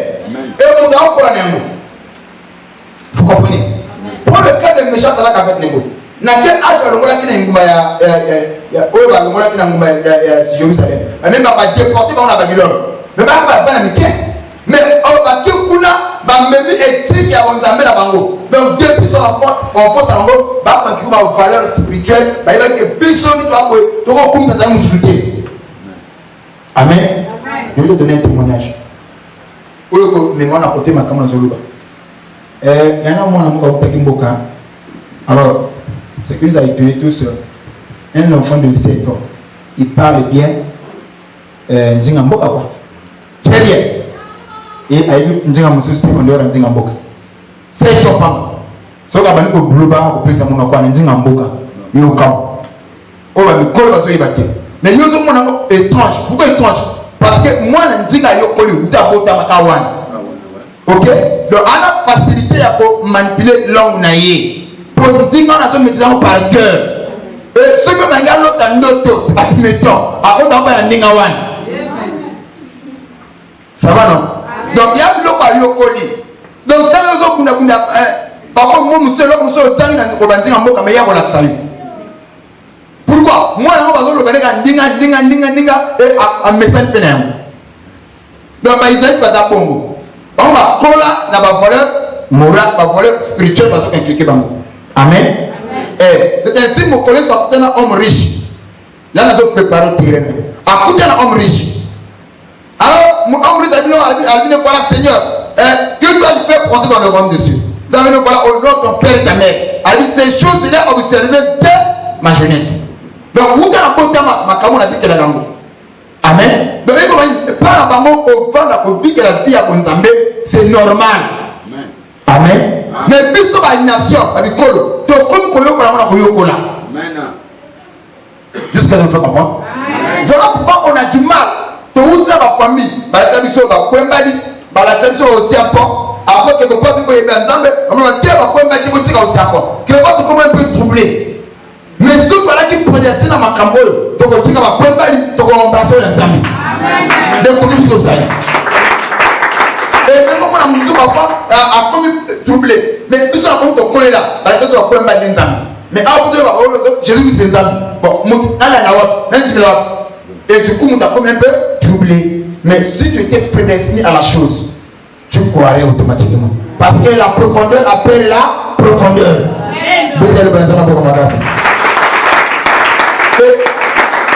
Et on va encore un négo. Vous comprenez? Pour le cas des méchants, c'est là qu'avec négo. Dans quel âge le monde qui est à Jérusalem? Même pas déporté par la Babylone. Mais pas la Mickey. Mais on va tout kuna, va même éthique à on amène à Bango. Donc depuis son enfance, on force à Bango, va contribuer aux valeurs spirituelles. Il va que personne ne doit tout comme dans un soutien. Amen. Je vais te donner un témoignage. Mais moi, on a porté ma caméra sur le bas. Il y en a moi, on a porté Mboka. Alors, ce qui nous a étonné tous, un enfant de 7 ans, il parle bien. Mboka quoi. Très bien. Et il dit que je suis en dehors de Mboka. 7 ans. Ce qu'on a dit que le bas, au plus, on a dit Mboka. Il y a un camp. On va me coller parce qu'il va dire. Mais nous sommes étranges. Pourquoi étrange? Parce que moi, je dis que je suis ok? Donc, on a facilité à manipuler langue naïe. Pour dire qu'on a maîtrisé par cœur. Et ce que je regarde l'autre en auto, c'est pas mettons. À cause d'un Ningawan. Ça va non? Donc, il y a l'autre à Yokoli. Donc, quand nous avons par contre, moi, monsieur, l'autre, monsieur, le temps, il a un peu de mais il y a un salut. Pourquoi? Moi, je vais dire et un message pénal. Donc, ils ont fait ça pour vous. On va coller dans la valeur morale, la valeur spirituelle, parce qu'on implique dans vous. Amen. Et c'est ainsi que mon collègue soit un homme riche. Là, nous avons préparé le terrain. À côté d'un homme riche. Alors, mon homme riche a dit non, elle dit voilà, Seigneur, que dois-je faire pour entrer dans le royaume de Dieu? Ça veut dire voilà, au nom de ton père et ta mère. Elle dit ces choses, il a observé dès ma jeunesse. Donc, vous avez un bon temps, ma camarade a dit qu'elle a l'angle. Amen. Donc, par rapport au vent, la vie que la vie a pour Nzambé, c'est normal. Amen. Mais plus sur la nation, avec Kolo, tu comme Kolo, pour la Koyokola. Jusqu'à ce que je comprends. Voilà pourquoi on a du mal. Tu as la famille, par la service au Kwembali, par la service au Siapo. Après que tu peux y aller ensemble, on va dire à Kwembali, tu peux dire au Siapo. Que le vote comment un peu troublé. Mais ceux qui projectent dans ma camboule, tu peux dire à Kwembali, tu peux embrasser l'ensemble. Donc, on est tous et même quand on a mon papa a comme troublé. Mais tout ça, on est là. Parce que tu vas prendre les âmes. Mais après, Jésus dit ses âmes. Bon, et du coup, on t'a comme un peu troublé. Mais si tu étais prédestiné à la chose, tu croirais automatiquement. Parce que la profondeur appelle la profondeur.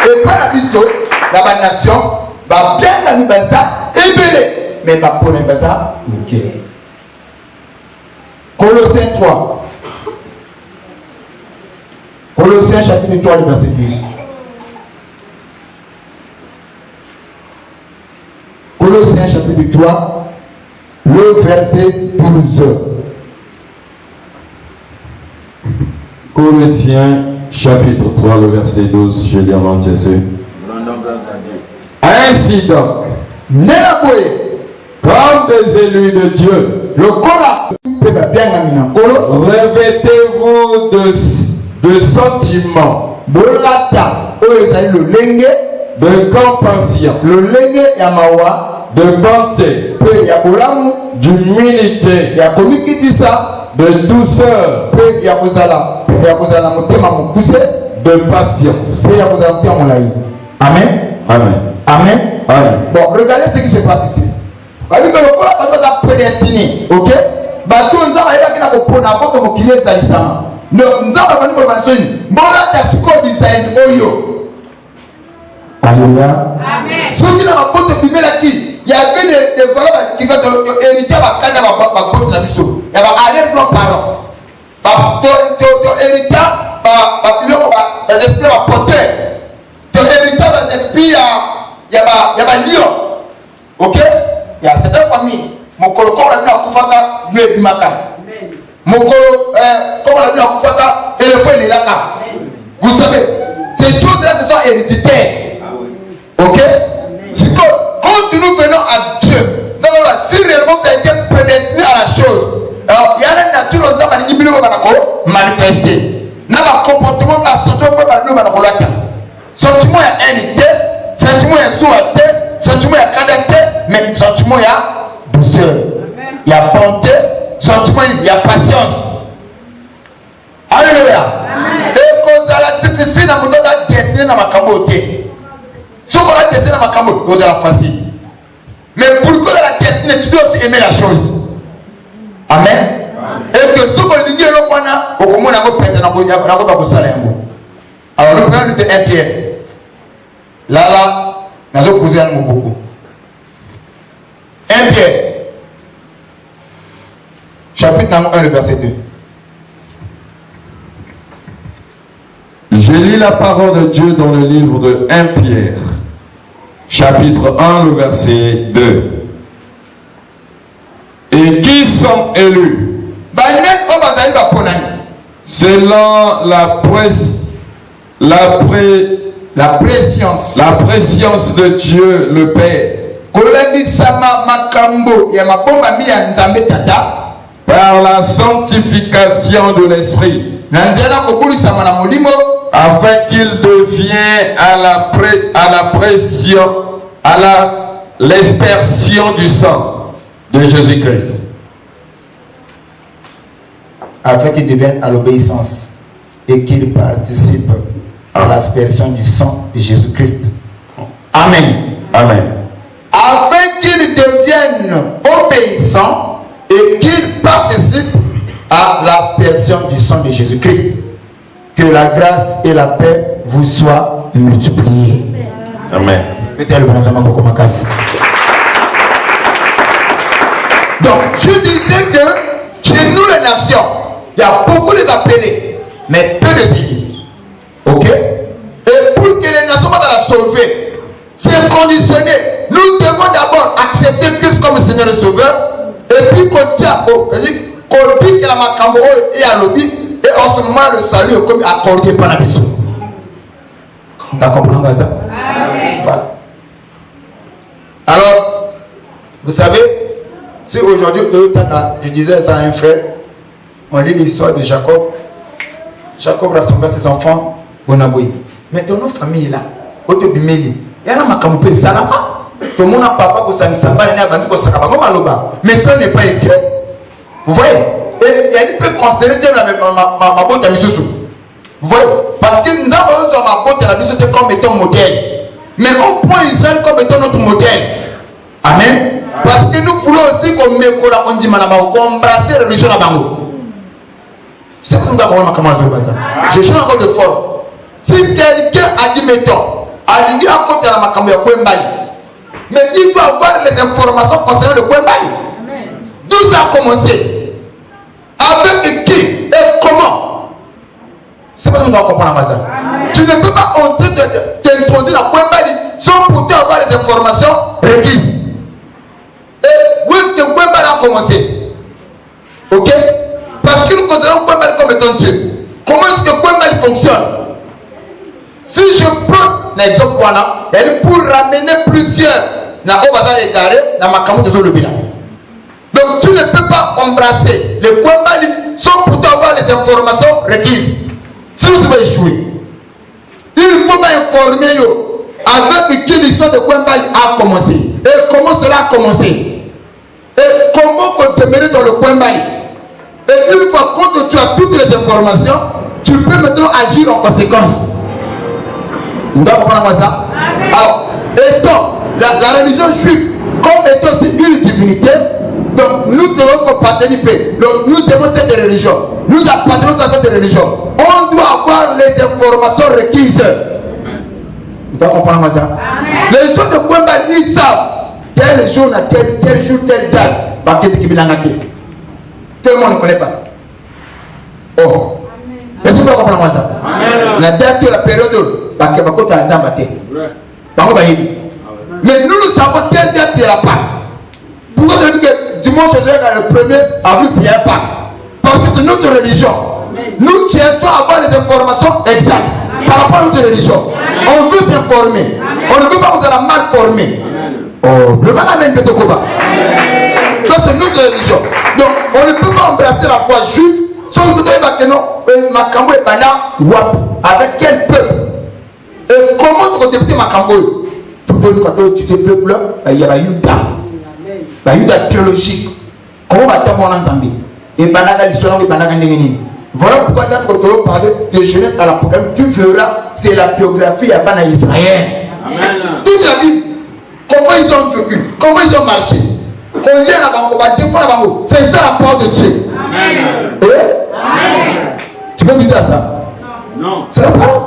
Et pas la mission, la nation, va bien la mibasa, et belé. Mais va pour les mibasa, ok. Colossiens 3. Colossiens chapitre 3, le verset 10. Colossiens chapitre 3, le verset 12. Colossiens chapitre 3, le verset 12, je lis en entier. Ainsi donc, comme des élus de Dieu, revêtez-vous de sentiments, de compassion, de bonté, d'humilité, de douceur, de patience. Amen. Amen. Amen. Amen. Bon, regardez ce qui se passe ici. Ok? Prédestiné. Ok? Alléluia. Amen. Ceux qui n'ont pas il y avait des valeurs qui ont hérité à la canne de la mission. Il y avait un plan parent. Tu hérité à l'esprit à porter. Tu hérité à l'esprit il y a lion. Ok? Il y a certaines familles. Mon colo, comme on a vu à Koufaka, lui est Bimakam. Mon colo, comme on a vu à Koufaka, éléphant est là. Vous savez, ces choses-là, ce sont héréditaires. Ok? Quand nous venons à Dieu, si réellement vous avez été prédestiné à la chose, alors il y a la nature qui nous a manifesté. Dans le comportement, dans le sentiment, il y a unité, sentiment, il y a souhaité, sentiment, il y a cadette, mais sentiment, il y a douceur, il y a bonté, sentiment, il y a patience. Alléluia. Et quand ça est difficile, on a destiné dans ma camoté. Si on a destiné dans ma camoté, on a facile. Mais pour que la destinée, tu dois aussi aimer la chose. Amen. Et que ce qu'on dit, on a, au moins, on a alors, nous prenons de 1 Pierre. Là, nous avons posé un mot beaucoup. 1 Pierre, chapitre 1, le verset 2. Je lis la parole de Dieu dans le livre de 1 Pierre, chapitre 1, le verset 2. Et qui sont élus selon la préscience de Dieu le Père, par la sanctification de l'Esprit, afin qu'il devienne à l'aspersion du sang de Jésus-Christ. Afin qu'il devienne à l'obéissance et qu'il participe à l'aspersion du sang de Jésus-Christ. Amen. Amen. Afin qu'il devienne obéissant et qu'il participe à l'aspersion du sang de Jésus-Christ. Que la grâce et la paix vous soient multipliées. Amen. Donc, je disais que chez nous les nations, il y a beaucoup de appelés, mais peu de élus. Ok? Et pour que les nations soient sauvées, c'est conditionné. Nous devons d'abord accepter Christ comme Seigneur et Sauveur, et puis qu'on dit que la Macambo est à l'objet, et en ce moment le salut est comme accordé par la mission. Tu as compris ça? Amen. Voilà. Alors, vous savez, si aujourd'hui, je disais ça à un frère, on lit l'histoire de Jacob. Jacob rassembla ses enfants au Naboui. Mais dans nos familles là, au Tobimeli, il y a un macamopé salama. Tout le monde a papa qui s'en sait pas, il y a un bandit qui s'en sait pas. Mais ça n'est pas écrit. Vous voyez? Et il peut considérer ma botte à Missoussou. Vous voyez? Parce que nous avons ma botte à la Missoussou comme étant modèle. Mais on prend Israël comme étant notre modèle. Amen. Parce que nous voulons aussi qu'on embrasser la religion à Bango. C'est pour ça que nous avons ça. Je change encore de forme. Si quelqu'un a dit, mettons, a dit à côté de la Makambo, mais il doit avoir les informations concernant le Kwembali. D'où ça a commencé? Avec qui et comment? C'est pas ce que nous devons comprendre ça. Tu ne peux pas entrer t'introduire la Kwembali sans pour avoir les informations requises. Et où est-ce que Kwembali a commencé? Ok? Parce que nous considérons Kwembali comme étant Dieu. Comment est-ce que Kwembali fonctionne? Si je prends l'exemple voilà, pour ramener plusieurs dans le égaré, dans ma camoufle de Zolobila. Donc tu ne peux pas embrasser le Kwembali sans pourtant avoir les informations requises. Sinon tu vas échouer. Il faut pas informer avec qui l'histoire de Kwembali a commencé. Et comment cela a commencé. Et comment on demeurer dans le Kwembali. Et une fois que tu as toutes les informations, tu peux maintenant agir en conséquence. Nous devons comprendre ça. Alors, étant la religion juive comme étant une divinité, donc nous devons participer. Donc nous aimons cette religion. Nous appartenons à cette religion. On doit avoir les informations requises. Nous devons comprendre ça. Les gens de Kwembali, ils savent tel jour, tel jour, telle date. Tout le monde ne connaît pas. Oh. Est-ce que vous comprenez ça? La date de la période mais nous nous savons quelle date il n'y a pas. Pourquoi je dis que dimanche le 1er avril il n'y a pas? Parce que c'est notre religion. Nous cherchons à avoir les informations exactes par rapport à notre religion. On veut s'informer. On ne veut pas vous aller mal former. Oh, le mal même de Tokoba. Ça c'est notre religion. Donc on ne peut pas embrasser la foi juive sans que tu non Makambo et Bana avec quel peuple? Et comment tu député Makambo? Tu te peuple, il y a la Yuda théologique. Comment va-t-on en Zambie? Et Banaga l'histoire et Banaga Nengeni. Voilà pourquoi quand on parle de jeunesse à la programme, tu verras, c'est la biographie à Bana Israël. Toute la Bible, comment ils ont vécu, comment ils ont marché. On lit la Bango, on va défendre la Bango. C'est ça la parole de Dieu. Amen. Tu peux dire ça? Non. C'est la parole.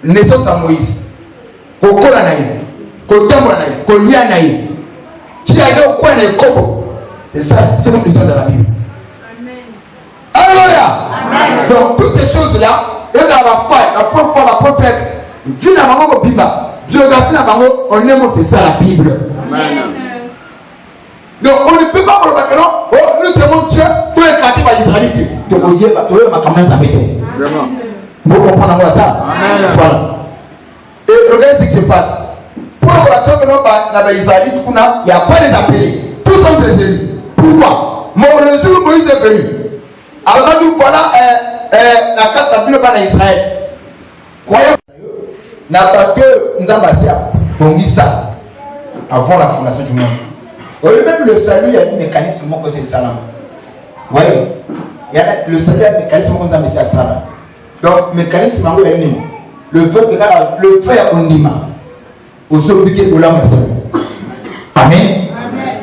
Naissance à Moïse. Kokola naï. Kotambo naï. Kolia naï. Tu as dit au coin des Kobo. C'est ça, c'est comme l'histoire de la Bible. Alléluia. Donc toutes ces choses-là, elles ont la foi, la propre, la prophète. Vu la maman au Biba. Biographie la maman, on aime, c'est ça la Bible. Amen. Donc on ne peut pas voir que non, oh, nous aimons Dieu, tous les quartiers par l'Israélite. Tu peux dire, tu veux ma caméra s'arrêter. Vraiment. Vous comprenez ça? Voilà. Et regardez ce qui se passe. Pour la relation que nous avons dans les Israélites, il n'y a pas les appelés. Tous sont des élus. Pourquoi? Le jour où Moïse est venu, alors nous voilà la carte d'Abdul en Israël. Croyez-vous, n'a pas que nous avons passé ça avant la fondation du monde. Même le salut, il y a un mécanisme que c'est salam. Vous voyez? Le salut, il y a un mécanisme que c'est salam. Donc, mécanisme, le frère Ondima, au sobriquet de l'homme. Amen.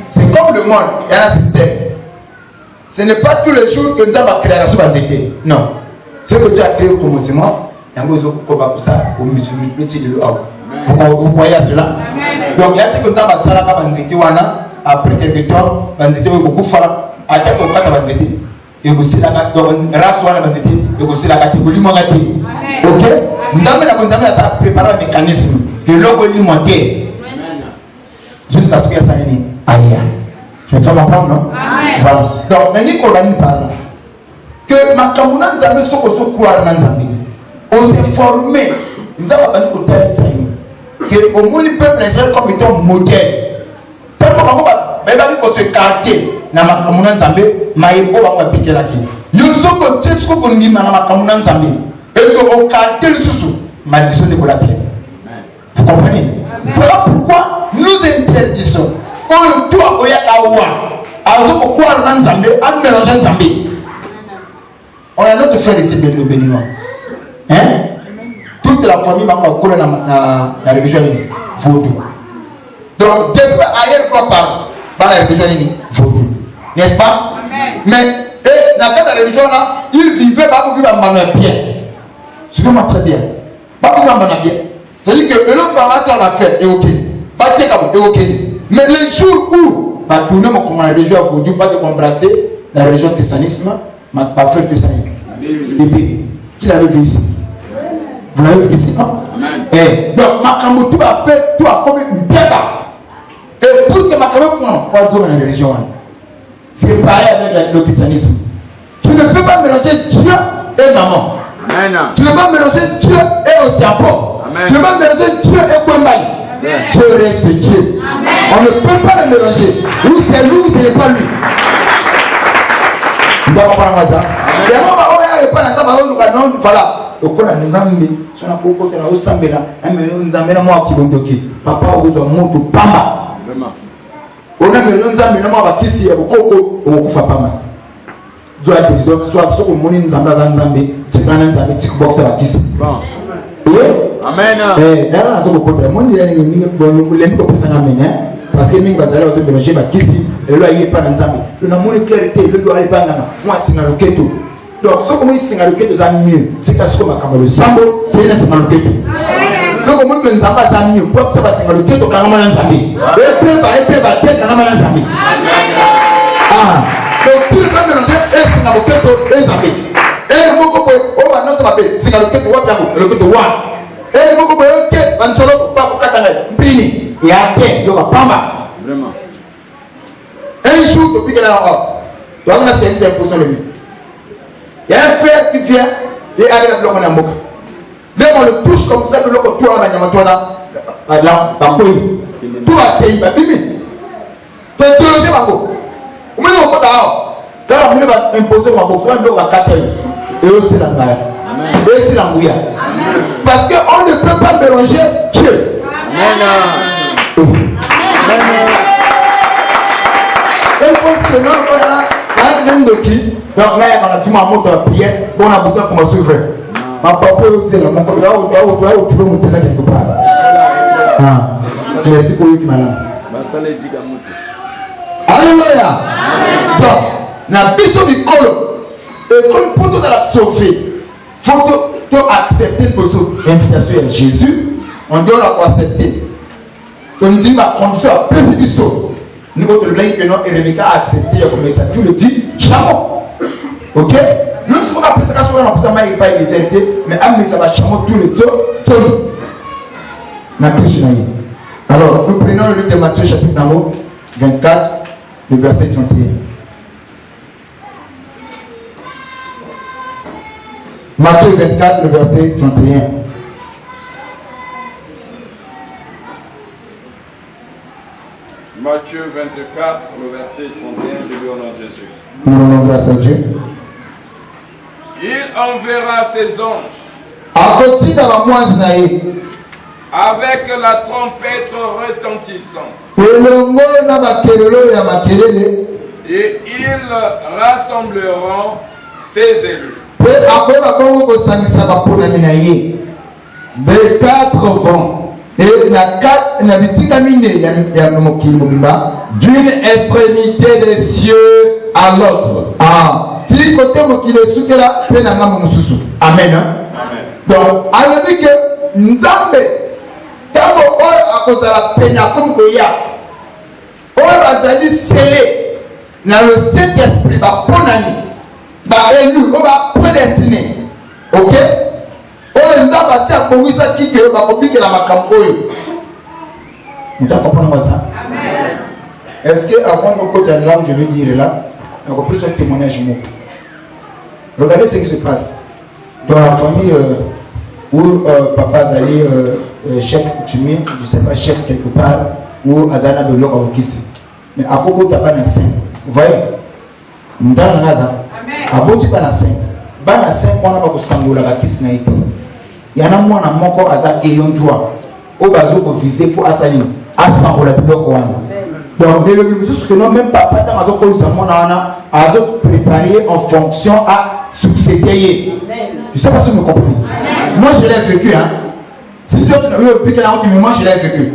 C'est comme le monde, il y a un système. Ce n'est pas tous les jours que nous avons créé la souveraineté. Non. Ce que Dieu a créé au commencement, il y a un peu pour ça, pour multiplier le haut. Vous voyez cela? Donc, il y a des gens qui ont fait ça, après quelques temps, ils ont beaucoup fait ça. Après, ils ont fait ça. Et vous savez, race wana banzete et vous savez la catégorie mangati. OK? Nous avons préparé un mécanisme de logo limité. Jusqu'à ce que ça n'ait aïe. Je vais faire comprendre, non? Voilà. Donc, maintenant qu'on a parlé que ma kamuna nous avons croire dans Zambie. On s'est formé. Nous avons appris au tel que au moins le peuple israélien comme étant modèle. Tellement qu'on se quartier na makamuna nzambe maiko ba mapike laki yoso ko tsesko ko ndima na makamuna nzambe et que au quartier susu malédiction de collatéral. Vous comprenez? Voilà pourquoi nous interdisons on doit oyakawa alors ko croire na nzambe à mélanger nzambe. On a notre frère ici le béninois. Hein? Toute la famille va courir dans la religion vaudou. Donc, depuis ailleurs quoi par la religion, n'est-ce pas? Mais, dans la religion, là, il vivait pas pour vivre bien. Suivez-moi très bien. Pas pour vivre bien. C'est-à-dire que l'homme va faire la fête, et ok. Pas de ok. Mais le jour où, bah, tourner mon commandant de religion, pour Dieu, pas de embrasser la religion christianisme, ma pas fait le christianisme. Et puis, qui l'avait vu ici? Vous l'avez vu ici, non? Et donc, ma camoufle a fait, tout a commis une bête. Et pour que ma camoufle, on va dire la religion. C'est pareil avec le christianisme. Tu ne peux pas mélanger Dieu et maman. Amen. Tu ne peux pas mélanger Dieu et Océan-Port. Tu ne peux pas mélanger Dieu et Kwembaï. Dieu reste Dieu. Amen. On ne peut pas le mélanger. Ou c'est lui ou ce n'est pas lui. Vous doit comprendre ça. Et moi, je ne sais pas si voilà. Okola nzambe sona kokota na osambela ame nzambe na mwa kibondoki papa ozo moto pamba vraiment ona me nzambe na mwa bakisi ya bokoko okufa pamba zo a décision soit soko moni nzambe za nzambe tikana nzambe tikboxa bakisi bon amen dara na soko kokota moni ya ni bon le mko pesanga mena parce que ninga bazala ozo mélanger bakisi elo aye pa na nzambe na moni clarté le doit aller pa ngana moi sina loketo. Donc, ce que vous dites, c'est que vous avez mieux. C'est que ce que vous avez le sambo, c'est que vous avez mieux. Ce que vous dites, c'est mieux. Pour que vous avez le keto, vous avez mieux. Et puis, vous avez mieux. Ah. Donc, tu ne peux pas mélanger et c'est le keto et zambi. Et le mot que vous avez notre papier, c'est le keto ou le keto ou. Et le mot que vous avez ok, vous avez pas pour katana. Pini. Et après, il y a pamba. Vraiment. Un jour, depuis que là, on a 5% de mieux. Il y a un frère qui vient et arrive à bloc en amour. Même on le pousse comme ça, le bloc tout en maniamatoina, là, tout à pays, bibi. Tu es deux ma peau. Vous me dites, on va car on va imposer ma peau, on va casser. Et aussi la barre. Et aussi la mouilla. Parce qu'on ne peut pas mélanger Dieu. Amen. Et je pense que non, voilà. Donc là, on a dit ma moto à prière, on a beaucoup comme suivre. Ma papa, c'est là, mon papa, tu peux monter là quelque part. Ah, merci pour lui qui m'a là. Alléluia. Donc, la biso du colo, et comme pour tout la sauver, il faut accepter l'invitation de Jésus. On doit l'accepter. On dit ma condition à plaisir du saut. Nous avons dit que non, et Rebecca a accepté, comme ça, tout le dit, chameau. Ok? Nous sommes après ça, nous avons pas exercé, mais amener ça va chameau tout le temps, alors, nous prenons le livre de Matthieu, chapitre 24, le verset 31. Matthieu 24, le verset 31. Matthieu 24, le verset 31, je lis au nom de Jésus. Nous grâce à Dieu. Il enverra ses anges avec la trompette retentissante. Et ils rassembleront ses élus. Des quatre vents. D'une extrémité des cieux à l'autre. Amen. Donc, on dit que Nzambe, Tabo a cause de la peine comme Goya, on va dire scellé dans le Saint-Esprit, pour l'année, élu, on va prédestiner. Ok? On nous a passé à Komisa qui va compliquer la macamboyo. Vous comprenez ça? Est-ce que avant de côté de là où je veux dire là, on a compris ce témoignage mot. Regardez ce qui se passe dans la famille où papa Zali chef coutumier, je ne sais pas, chef quelque part, ou Azana de l'or au Kissi. Mais à propos de la saint, vous voyez, dans la Gaza, à propos de la saint, bana saint, on a pas sangola la Kissi naïto. Il y en a moins à mon corps, Aza et yon joie. Au bazo qu'on visait pour Asali, à sangola plus haut. Donc, que non, même papa, dans la zone a préparé en fonction à succéder. Je ne sais pas si vous me comprenez. Moi, je l'ai vécu. Hein. C'est Dieu qui m'a dit, mais moi, je l'ai vécu.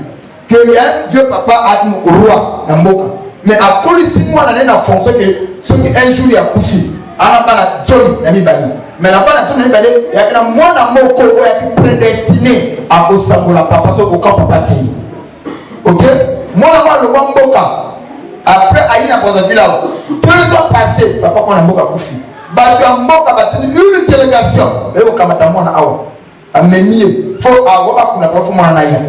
que il y a un vieux papa a dit au roi dans Mboka. Mais à cause de 6 mois, on a fonction que ceux qui un jour il y a Koufi. On a pas la John Namibali. Mais la pas la John Namibali, il y a un mois dans Moko qui est prédestiné à Osabola papa, parce que aucun papa qui. Ok? Moi, le roi Mboka. Après, Aïna Bozavila, 2 ans passés, papa qu'on a Mboka Koufi. Bah, Mboka a une délégation. Et au Kamatamona Awa. A Mémier, faut avoir qu'on a pas fait mon anaïa.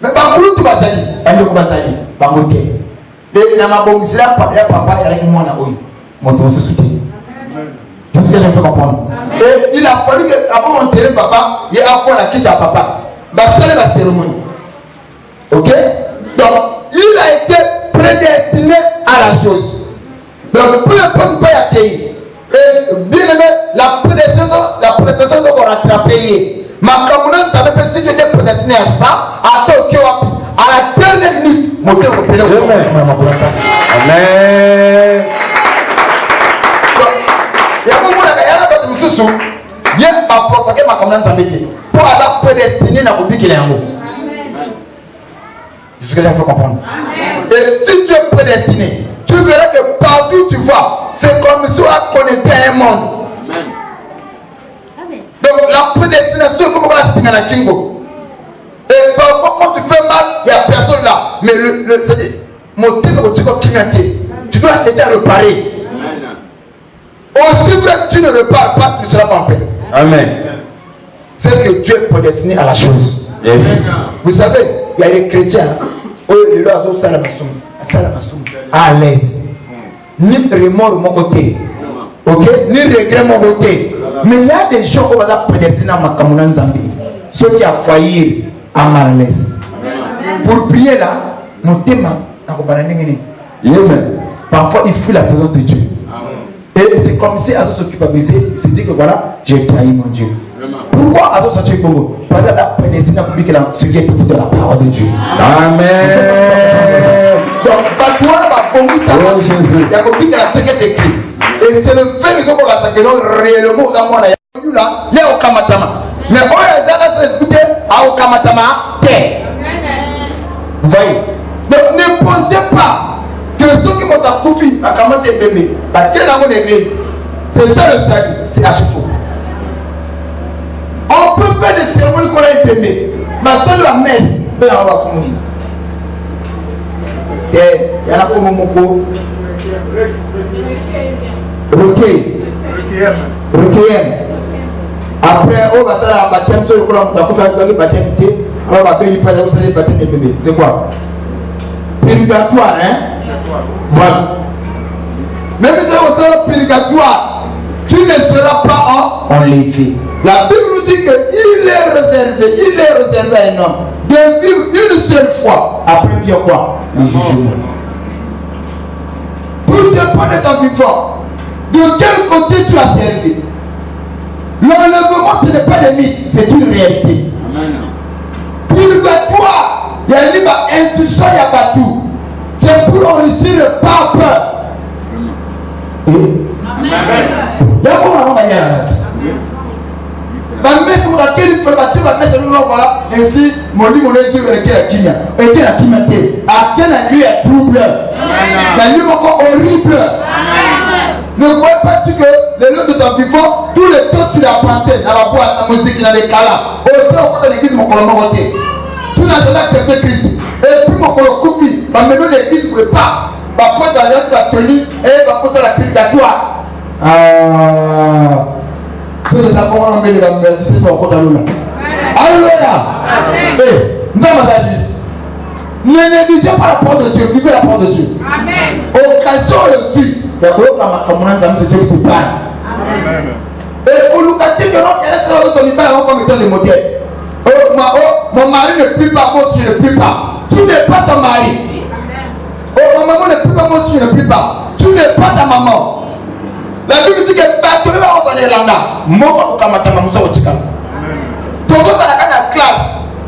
Mais par contre, tu vas aller, tu vas aller, par contre. Et dans ma bonne papa, il y a moi na oyo. Moi, tu me soutiens. C'est ce que je peux comprendre. Et il a fallu que, avant mon terrain, papa, il y a encore la quitte à papa. Bah, c'est la cérémonie. Ok? Donc, il a été prédestiné à la chose. Donc, peu importe pas y accueillir. Et bien aimé, la prédestination qu'on a payé. Ma camarade savait pas si tu étais prédestiné à ça, à Tokyo, à la dernière minute, mon Dieu, mon Dieu, amen. Il y a beaucoup de gens qui ont pas provoqué ma camarade savait pour avoir prédestiné dans le but qu'il est en haut. C'est ce que j'ai fait comprendre. Et si tu es prédestiné, tu verras que partout tu vois, c'est comme si on connaissait un monde. Donc la prédestination, comme on l'a signé à Kingo. Et parfois quand tu fais mal, il n'y a personne là. Mais mon thème tu dois déjà réparer. Aussi vrai que tu ne répares pas, tu ne seras pas en paix. Amen. C'est que Dieu est prédestiné à la chose. Yes. Vous savez, il y a des chrétiens, à l'aise. Ni remords de mon côté. Ok? Ni regret de mon côté. Mais il y a des gens qui sont prédestinés à Makamunan Zambie. Ceux qui ont failli à malaise. Pour prier là, mon thème, parfois il fuit la présence de Dieu. Et c'est comme si Azo se culpabilisait, il se dit que voilà, j'ai trahi mon Dieu. Pourquoi Azo se tue Congo? Parce qu'il a prédestiné à publier ce qui est pour de la parole de Dieu. Amen. Donc, il y a compris que la secrète écrit. Et c'est le fait qu'ils ont commencé à réellement aux amours là. Il y a au Kamatama. Mais on les a exécutés à au Kamatama terre. Vous voyez? Donc ne pensez pas que ceux qui vont à Koufi, à Kamate Bébé, à quelle église, c'est ça le salut, c'est HFO. On peut faire des cérémonies qu'on a été mais seule la messe, peut avoir comme nous. Il y en a comme Moko. Requiem. Après, on va faire un baptême sur le plan, on va faire un baptême, on va faire un baptême de bébé. C'est quoi? Purgatoire, hein? Voilà. Même si on sera purgatoire, tu ne seras pas enlevé. La Bible nous dit qu'il est réservé à un homme de vivre une seule fois. Après, vient quoi? Le jugement. Tout dépend de ton vivant. De quel côté tu as servi? L'enlèvement, ce n'est pas des mythes, c'est une réalité. Purgatoire, il y a une intuition, il n'y a pas tout. C'est pour enrichir le pape. Amen. Il y a beaucoup de manière. Ma messe, pour laquelle il faut bâtir ma messe, nous voilà. Ainsi, mon lit, mon œil, avec la Kenya. Et qui a Kimate. À quel lieu est trouble. La nuit encore horrible. Ne croyez pas que le lieu de ton vivant, tout le temps tu l'as pensé dans la boîte, la musique, dans les calas. Au temps, l'église, mon colombo, tu n'as jamais accepté Christ. Et puis mon colombo, ma maison d'église ne peut pas. Ma pointe dans l'autre, tu as tenu, et ma pointe dans la purgatoire. C'est ça qu'on va enlever la maison, c'est mon côté à l'eau. Alléluia. Et, nous avons la justice. Ne négligez pas la porte de Dieu, vivez la porte de Dieu. Amen. Occasion aussi. Il y a beaucoup de communautés qui se Dieu pour parler. Et au Lucati, il y a un modèle. Mon mari ne prie pas, moi aussi je ne prie pas. Tu n'es pas ton mari. Oh, ma maman ne prie pas, moi aussi je ne prie pas. Tu n'es pas ta maman. La Bible dit que tu ne vas pas en Irlanda. Moi, je ne vais pas au Tika. Tu vas dans la classe.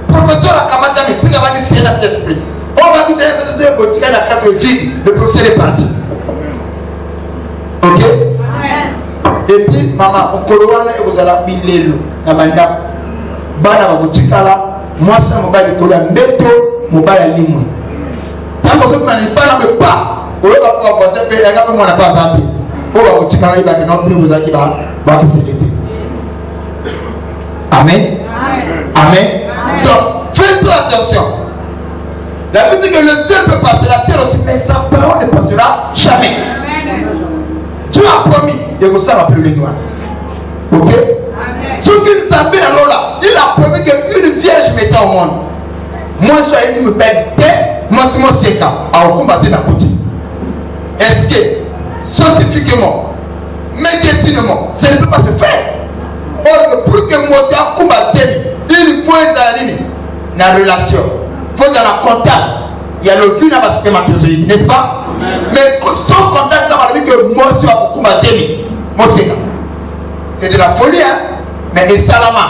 Professeur a Kamata, mais il va dire c'est l'esprit. On va dire c'est l'esprit au Tika, la classe est vide. Le professeur est parti. Ok? Et puis, maman, on colorane et vous allez appeler le Namanda. Bana va vous dire là, moi, ça m'a dit que le métro, mobile limu. Tant que ce n'est pas le pas, on va pouvoir se faire, on n'a pas santé. On va vous tirer avec un autre nous qui va se fêter. Amen. Amen. Donc, faites attention. La Bible dit que le ciel peut passer, la terre aussi, mais sa parole ne passera jamais. Dieu a promis de vous faire plus les doigts. Ok? Ce qu'il savait dans l'eau-là, il a promis qu'une vierge mettait au monde. Moi, je suis me paye moi, c'est mon séquent. Alors, on va se la boutique. Est-ce que, scientifiquement, médicinement, ça ne peut pas se faire? Or, pour que moi, il faut être dans la relation. Il faut dans la contact. Il y a le vu dans la spermatozoïde, n'est-ce pas? Mais sans contact, dans la vie que moi, je suis à c'est de la folie, hein? Mais c'est salama.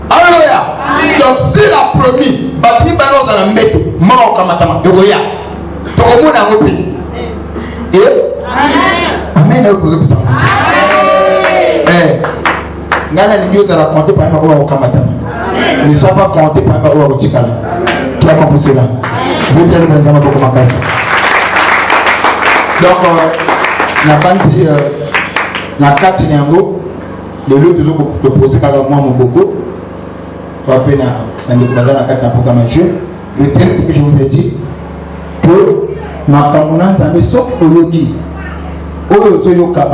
Alléluia. Donc, s'il a promis, Bakini Baron dans la méthode, Mao Kamatama, de Goya, tout le monde a repris. Et Amen. Ngana ni Dieu a compté par un au Kamatama. Ils ne sont pas comptés par un au Tikala. Qui a compris cela? Je vais dire que nous avons beaucoup de casse. Donc, la bande, la carte Niango, le lieu de poser par moi mon beaucoup. Le texte que je vous ai dit, que ma camonance a mis sauf au yogi. Au yoga,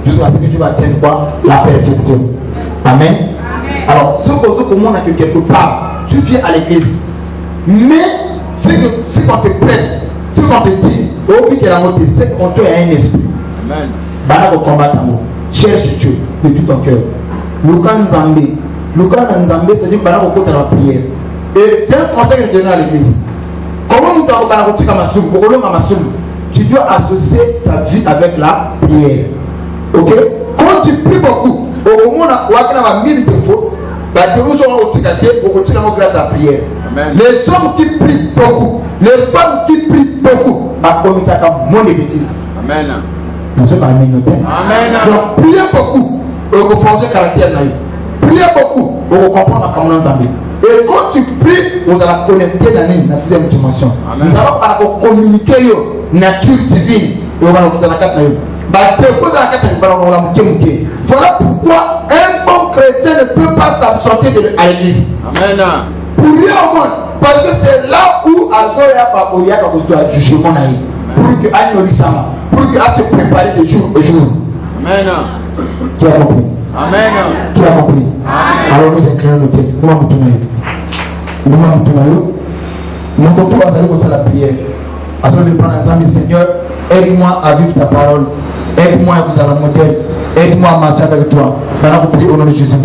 jusqu'à ce que tu vas atteindre quoi? La perfection. Amen. Alors, ce que monde a que quelque part, tu viens à l'église. Mais ce qu'on te prêche, ce qu'on te dit, au but de la montée, c'est qu'on te a un esprit. Amen. Bana au combat d'amour. Cherche Dieu de tout ton cœur. Lukan Nzambe, c'est-à-dire que au côté de la prière. Et c'est un conseil que je donne à l'église. Comment nous avons tu dois associer ta vie avec la prière. Ok? Quand tu pries beaucoup, au moment où on a 1000 défauts, nous sommes au Tikate, grâce à la prière. Les hommes qui prient beaucoup, les femmes qui prient beaucoup, ma communauté a moins de bêtises. Amen. Nous sommes à la communauté. Donc, priez beaucoup, vous forgez caractère. Priez beaucoup, vous comprenez la commandance. Et quand tu pries, vous allez connecter dans la 6e dimension. Nous allons communiquer la nature divine. Et on va dans la 4e. Voilà pourquoi un bon chrétien ne peut pas s'absenter à l'église. Amen. Pour rien au monde. Parce que c'est là où Azoya Baboya doit juger mon aïe. Pour que Agno Lissama, pour que se préparer de jour au jour. Amen. Qui a compris? Amen. Qui a compris? Alors nous écrivons nos têtes. Comment nous tournons? Nous devons aller la prière. À ce moment-là, Seigneur, aide-moi à vivre ta parole. Aide-moi à vous à la modèle. Aide-moi à marcher avec toi. Maintenant, vous priez au nom de Jésus.